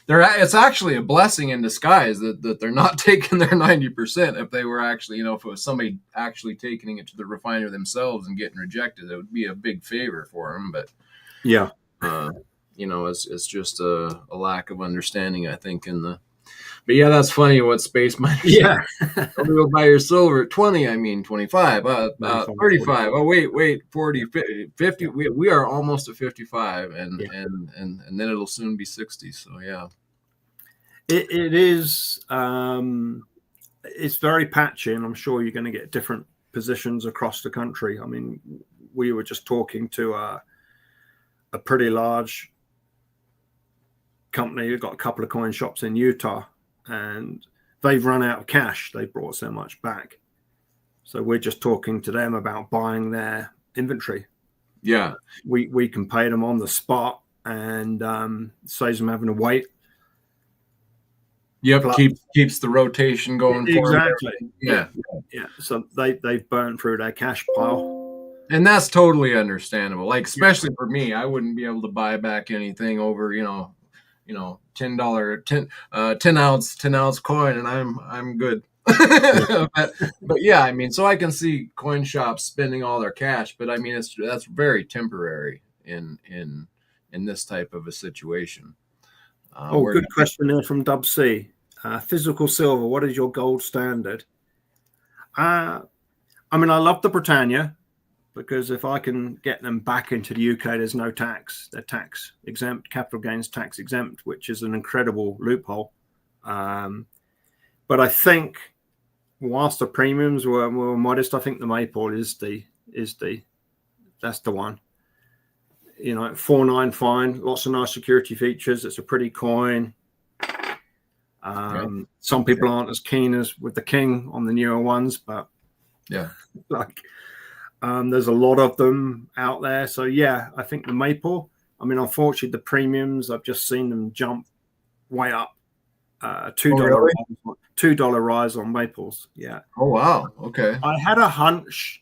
It's actually a blessing in disguise that they're not taking their 90%. If they were actually, if it was somebody actually taking it to the refiner themselves and getting rejected, it would be a big favor for them. But it's just a lack of understanding, I think, but that's funny what space miners. Yeah. Don't go buy your silver at 20, 25, 35. Oh, wait, 40, 50. We are almost at 55, and then it'll soon be 60. So, yeah. It is, it's very patchy, and I'm sure you're going to get different positions across the country. I mean, we were just talking to a pretty large company who've got a couple of coin shops in Utah, and they've run out of cash. They brought so much back. So we're just talking to them about buying their inventory. Yeah. We can pay them on the spot, and saves them having to wait. Yep, keeps the rotation going. Exactly. Yeah. So they've burned through their cash pile. And that's totally understandable. Like, especially for me, I wouldn't be able to buy back anything over, $10 10 ounce coin, and I'm good. but yeah, I mean, so I can see coin shops spending all their cash, but I mean, that's very temporary in this type of a situation. Good question there from Dub C. Physical silver, what is your gold standard? I mean, I love the Britannia, because if I can get them back into the UK, there's no tax. They're tax exempt, capital gains tax exempt, which is an incredible loophole. But I think, whilst the premiums were more modest, I think the Maple that's the one. 4.9 fine, lots of nice security features. It's a pretty coin. Some people aren't as keen as with the King on the newer ones, but there's a lot of them out there. So I think the Maple. I mean, unfortunately, the premiums, I've just seen them jump way up. $2 rise on Maples. Yeah. Oh wow. Okay. I had a hunch.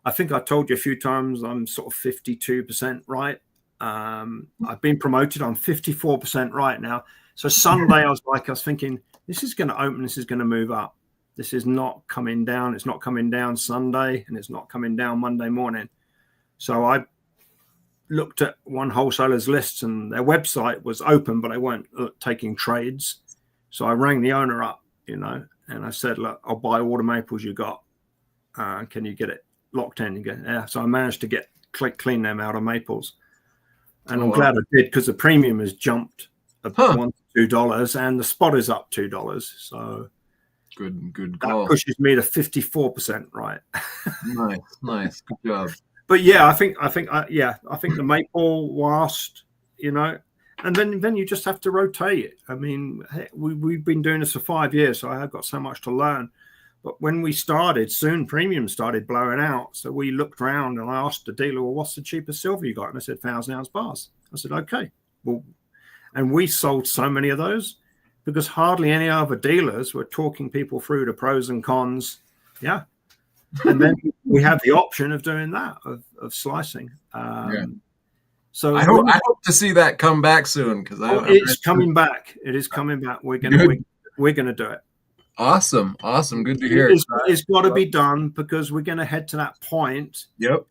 I think I told you a few times I'm sort of 52% right. I've been promoted. I'm 54% right now. So Sunday, I was thinking, this is going to open. This is going to move up. This is not coming down. It's not coming down Sunday, and it's not coming down Monday morning. So I looked at one wholesaler's lists, and their website was open, but they weren't taking trades. So I rang the owner up, and I said, look, I'll buy all the Maples you got. Can you get it locked in? You go, yeah. So I managed to clean them out of Maples. And I'm glad I did, because the premium has jumped $1 to $2, and the spot is up $2. So good call. That pushes me to 54% right. Nice. Good job. But I think the Maple whilst, and then you just have to rotate it. I mean, we've been doing this for 5 years, so I have got so much to learn. But when we started, soon premium started blowing out. So we looked around, and I asked the dealer, well, what's the cheapest silver you got? And I said, 1,000 ounce bars. I said, okay. Well, and we sold so many of those because hardly any other dealers were talking people through the pros and cons. Yeah. And then we have the option of doing that, of slicing. So I hope to see that come back soon, because it's coming back. It is coming back. We're gonna do it. Awesome. Good to hear. It's got to be done, because we're going to head to that point. Yep.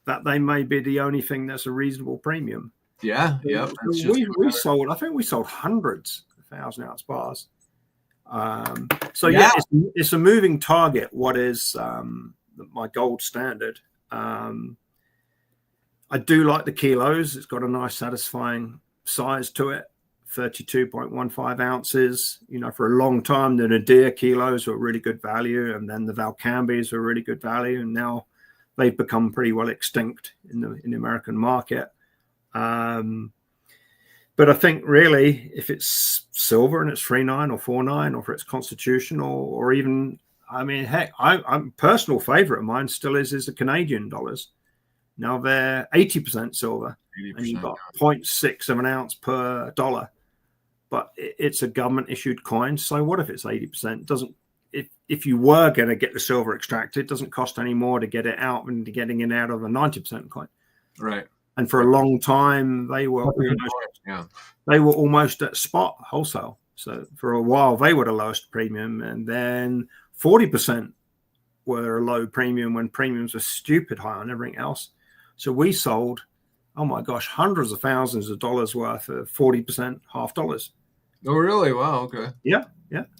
That they may be the only thing that's a reasonable premium. Yeah. Yep. We sold. I think we sold hundreds. 1,000-ounce bars. So yeah, it's a moving target. What is my gold standard? I do like the kilos. It's got a nice, satisfying size to it. 32.15 ounces. You know, for a long time, the Nadir kilos were really good value, and then the Valcambis were really good value, and now they've become pretty well extinct in the American market. But I think really, if it's silver and it's 3.9 or 4.9, or if it's constitutional, or even, I mean, heck, I'm personal favorite of mine still is the Canadian dollars. Now they're 80% silver, 80%, and you've got 0.6 of an ounce per dollar. But it's a government issued coin. So what if it's 80%? It doesn't, if you were going to get the silver extracted, it doesn't cost any more to get it out than getting it out of a 90% coin. Right. And for a long time, they were almost at spot wholesale. So for a while, they were the lowest premium. And then 40% were a low premium when premiums were stupid high on everything else. So we sold, oh my gosh, hundreds of thousands of dollars worth of 40% half dollars. Oh, really? Wow. Okay. Yeah.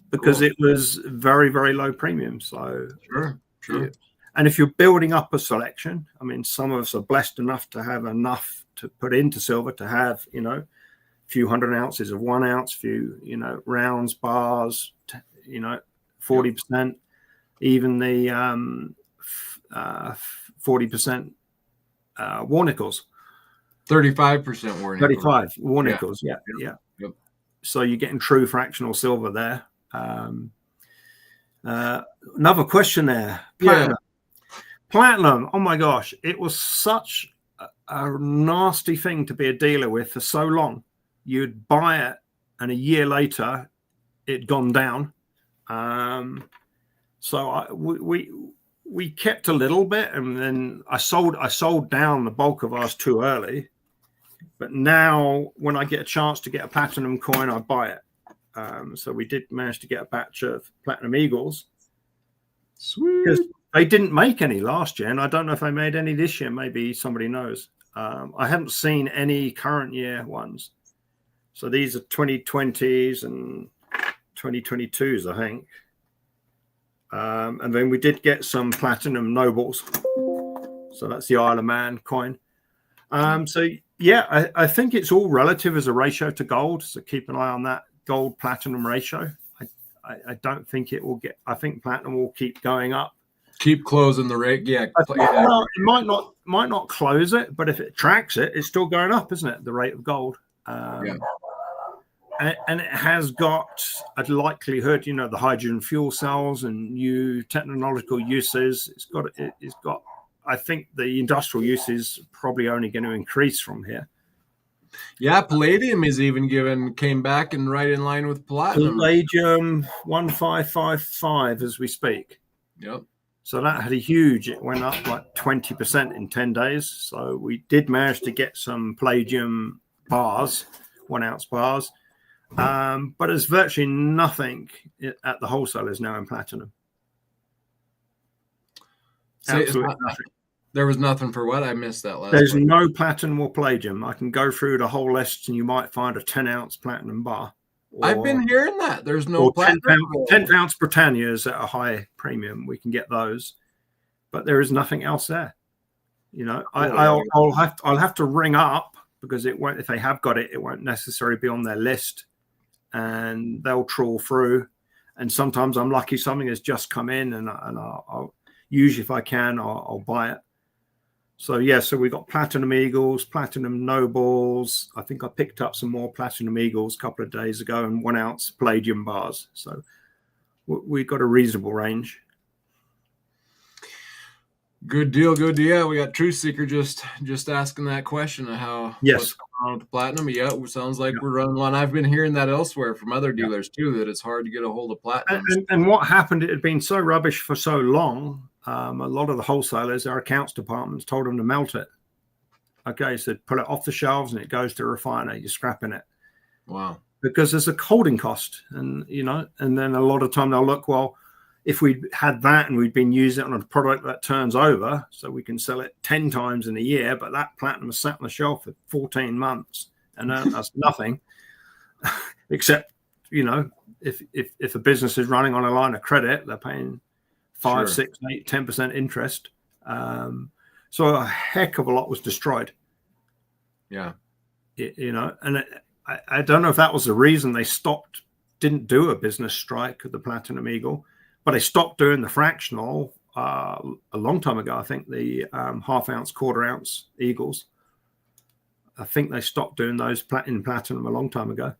Because it was very, very low premium. So sure. Yeah. And if you're building up a selection, I mean, some of us are blessed enough to have enough to put into silver to have, you know, a few 100 ounces of 1 ounce, few, you know, rounds, bars, you know, 40%, even the 40% war nickels. 35% war nickels. 35 war nickels, yeah. Yep. So you're getting true fractional silver there. Another question there. Platinum, oh my gosh, it was such a nasty thing to be a dealer with for so long. You'd buy it, and a year later, it'd gone down. So we kept a little bit, and then I sold down the bulk of ours too early. But now, when I get a chance to get a platinum coin, I buy it. So we did manage to get a batch of Platinum Eagles. Sweet. Because they didn't make any last year, and I don't know if they made any this year. Maybe somebody knows. I haven't seen any current year ones. So these are 2020s and 2022s, I think. And then we did get some Platinum Nobles. So that's the Isle of Man coin. So yeah, I think it's all relative as a ratio to gold. So keep an eye on that gold platinum ratio. I don't think it will get. I think platinum will keep going up. Keep closing the rate. Yeah. Well, it might not close it, but if it tracks it, it's still going up, isn't it? The rate of gold. And it has got a likelihood, you know, the hydrogen fuel cells and new technological uses. It's got. I think the industrial use is probably only going to increase from here. Yeah, palladium is even came back and right in line with platinum. Palladium 1555 as we speak. Yep. So that had it went up like 20% in 10 days. So we did manage to get some palladium bars, 1 ounce bars. But there's virtually nothing at the wholesalers now in platinum. Absolutely nothing. There was nothing for what? I missed that last. There's no platinum or palladium. I can go through the whole list, and you might find a 10-ounce platinum bar. I've been hearing that. There's no platinum. 10-ounce Britannias at a high premium. We can get those, but there is nothing else there. You know, I'll have to ring up because it won't. If they have got it, it won't necessarily be on their list, and they'll trawl through. And sometimes I'm lucky something has just come in, and I'll usually if I can, I'll buy it. So yeah, so we got Platinum Eagles, Platinum Nobles. I think I picked up some more Platinum Eagles a couple of days ago, and 1 ounce palladium bars. So we got a reasonable range. Good deal, good deal. Yeah, we got Truth Seeker just asking that question of how what's going on with the platinum. Yeah, it sounds like we're running one. I've been hearing that elsewhere from other dealers too, that it's hard to get a hold of platinum. And what happened? It had been so rubbish for so long. A lot of the wholesalers, our accounts departments, told them to melt it. Okay, so pull it off the shelves and it goes to a refiner. You're scrapping it. Wow. Because there's a holding cost, and and then a lot of time they'll look, well, if we had that and we'd been using it on a product that turns over, so we can sell it 10 times in a year, but that platinum is sat on the shelf for 14 months and that's nothing, except if a business is running on a line of credit, they're paying 5, Sure. 6, 8, 10% interest. So a heck of a lot was destroyed. Yeah. And I don't know if that was the reason they didn't do a business strike of the Platinum Eagle, but they stopped doing the fractional a long time ago. I think the half ounce, quarter ounce Eagles, I think they stopped doing those in platinum a long time ago.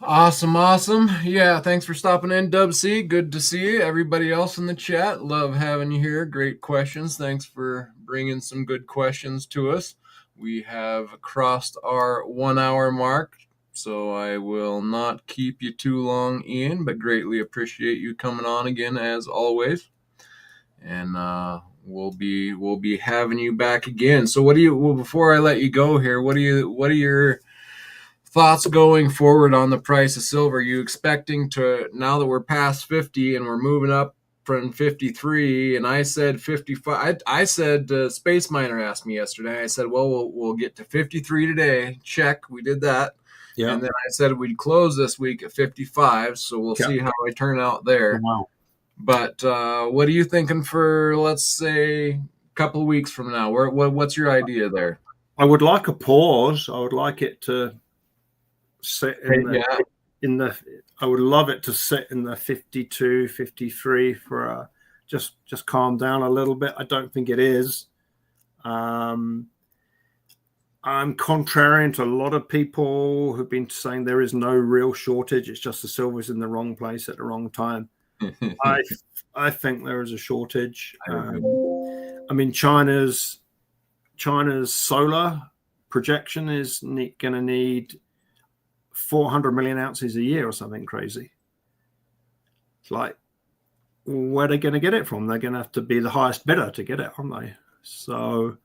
Awesome. Yeah, thanks for stopping in, Dub C. Good to see you. Everybody else in the chat, love having you here. Great questions. Thanks for bringing some good questions to us. We have crossed our 1 hour mark, so I will not keep you too long, Ian, but greatly appreciate you coming on again as always. And we'll be having you back again. So before I let you go here, what are your thoughts going forward on the price of silver? Are you expecting to, now that we're past 50 and we're moving up from 53, and I said 55, I said, Space Miner asked me yesterday, I said, well, we'll get to 53 today. Check, we did that. Yeah. And then I said we'd close this week at 55, so we'll see how I turn out there. Wow. But what are you thinking for, let's say, a couple of weeks from now? What's your idea there? I would like a pause. I would like it to sit in the I would love it to sit in the 52, 53 for just calm down a little bit. I don't think it is. I'm contrarian to a lot of people who've been saying there is no real shortage. It's just the silver's in the wrong place at the wrong time. I think there is a shortage. I mean, China's solar projection is going to need 400 million ounces a year or something crazy. It's like, where are they going to get it from? They're going to have to be the highest bidder to get it, aren't they? So,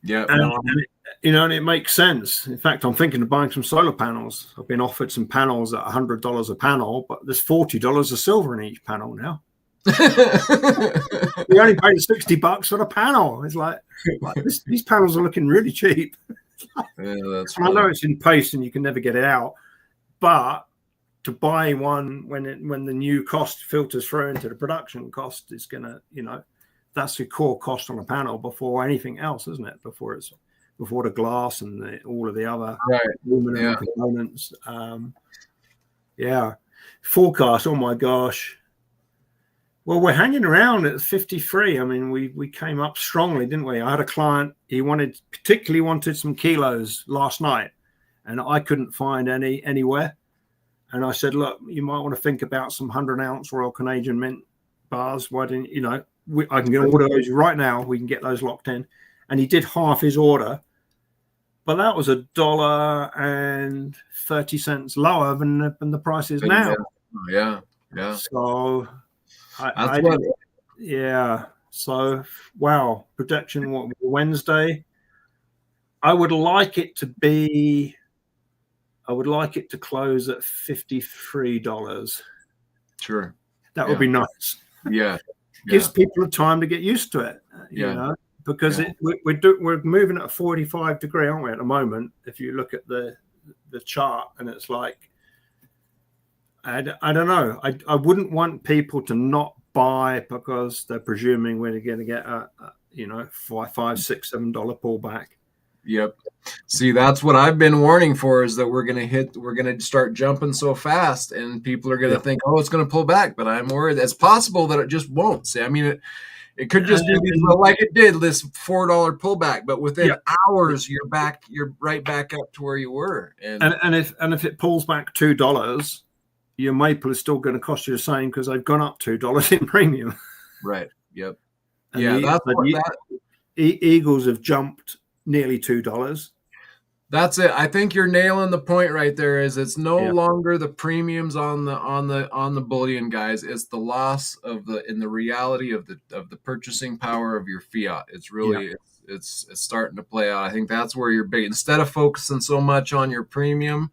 yeah, and it makes sense. In fact, I'm thinking of buying some solar panels. I've been offered some panels at $100 a panel, but there's $40 of silver in each panel now. We only paid $60 for the panel. It's like these panels are looking really cheap. Yeah, that's I know it's in paste and you can never get it out, but to buy one when the new cost filters through into the production cost is gonna, that's the core cost on a panel before anything else, isn't it? Before the glass and all of the other aluminum components. Forecast. Oh my gosh. Well, we're hanging around at 53. I mean, we came up strongly, didn't we? I had a client, he particularly wanted some kilos last night, and I couldn't find any anywhere. And I said, look, you might want to think about some 100-ounce Royal Canadian Mint bars. Why didn't I can get order those right now. We can get those locked in. And he did half his order, but that was $1.30 lower than the price is now. Yeah. So. So, wow, projection Wednesday. I would like it to close at $53. Sure. That would be nice. Yeah. Gives people time to get used to it, because we're moving at a 45 degree, aren't we, at the moment? If you look at the chart, and it's like, I don't know. I wouldn't want people to not buy because they're presuming we're going to get a $5, $6, $7 pullback. Yep. See, that's what I've been warning for, is that we're going to start jumping so fast, and people are going to think, oh, it's going to pull back. But I'm worried it's possible that it just won't. See, I mean, it could just be like it did this $4 pullback, but within hours you're right back up to where you were. And if it pulls back $2, your maple is still going to cost you the same because they've gone up $2 in premium. Right. Yep. And Eagles have jumped nearly $2. That's it. I think you're nailing the point right there. Is it's no longer the premiums on the bullion, guys. It's the loss in the reality of the purchasing power of your fiat. It's really it's starting to play out. I think that's where you're big. Instead of focusing so much on your premium,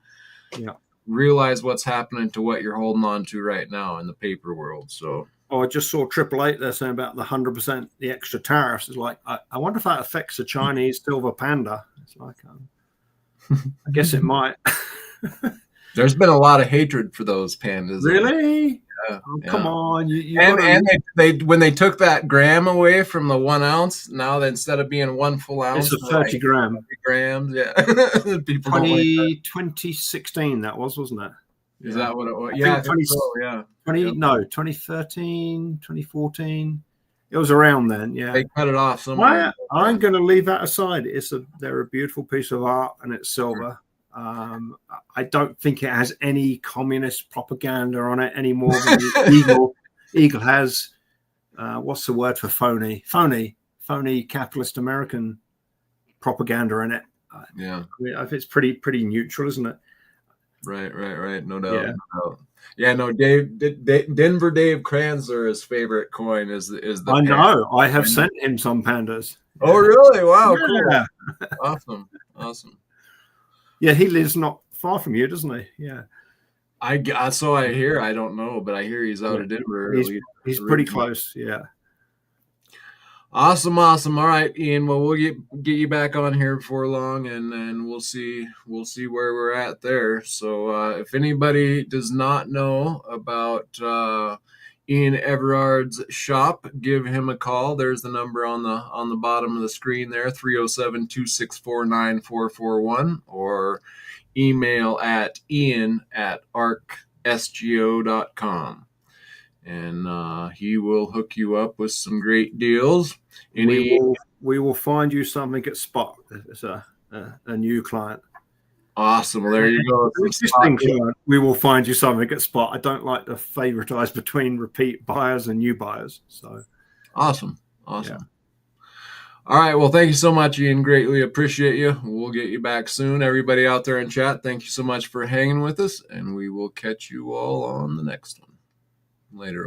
realize what's happening to what you're holding on to right now in the paper world. So. Oh, I just saw 888 there saying about the 100%, the extra tariffs. It's like, I wonder if that affects the Chinese silver panda. It's like, I guess it might. There's been a lot of hatred for those pandas. Really? Yeah, Oh, yeah. come on. You And got to. they when they took that gram away from the 1 ounce, now that instead of being 1 full ounce, It's a they're like 30 gram. 30 grams. Yeah, people don't like that. 2016 that was, wasn't it? Is Yeah. that what it was? I Yeah, think I think so. Yeah. 2013, 2014. It was around then. Yeah. They cut it off somewhere. I'm going to leave that aside. They're a beautiful piece of art, and it's silver. I don't think it has any communist propaganda on it any more than the Eagle has. What's the word for phony? Phony capitalist American propaganda in it. Yeah. It's pretty neutral, isn't it? Right. No doubt. Yeah. No doubt. Yeah, no, Denver Dave Kranzler's favorite coin is the I panda. know. I have sent him some pandas. Oh, really? Wow, Yeah. Cool. Awesome. Yeah, he lives not far from you, doesn't he? Yeah. So I hear. I don't know, but I hear he's out of Denver. He's pretty close. Yeah. Awesome. All right, Ian. Well, we'll get you back on here before long, and then we'll see where we're at there. So if anybody does not know about Ian Everard's shop, give him a call. There's the number on the bottom of the screen there, 307-264-9441, or email at ian@arksgo.com. And he will hook you up with some great deals. We will find you something at Spot. It's a new client. Awesome. Well, there you go. Existing client. We will find you something at Spot. I don't like to favoritize between repeat buyers and new buyers. So awesome. Yeah. All right. Well, thank you so much, Ian. Greatly appreciate you. We'll get you back soon. Everybody out there in chat, thank you so much for hanging with us, and we will catch you all on the next one. Later on.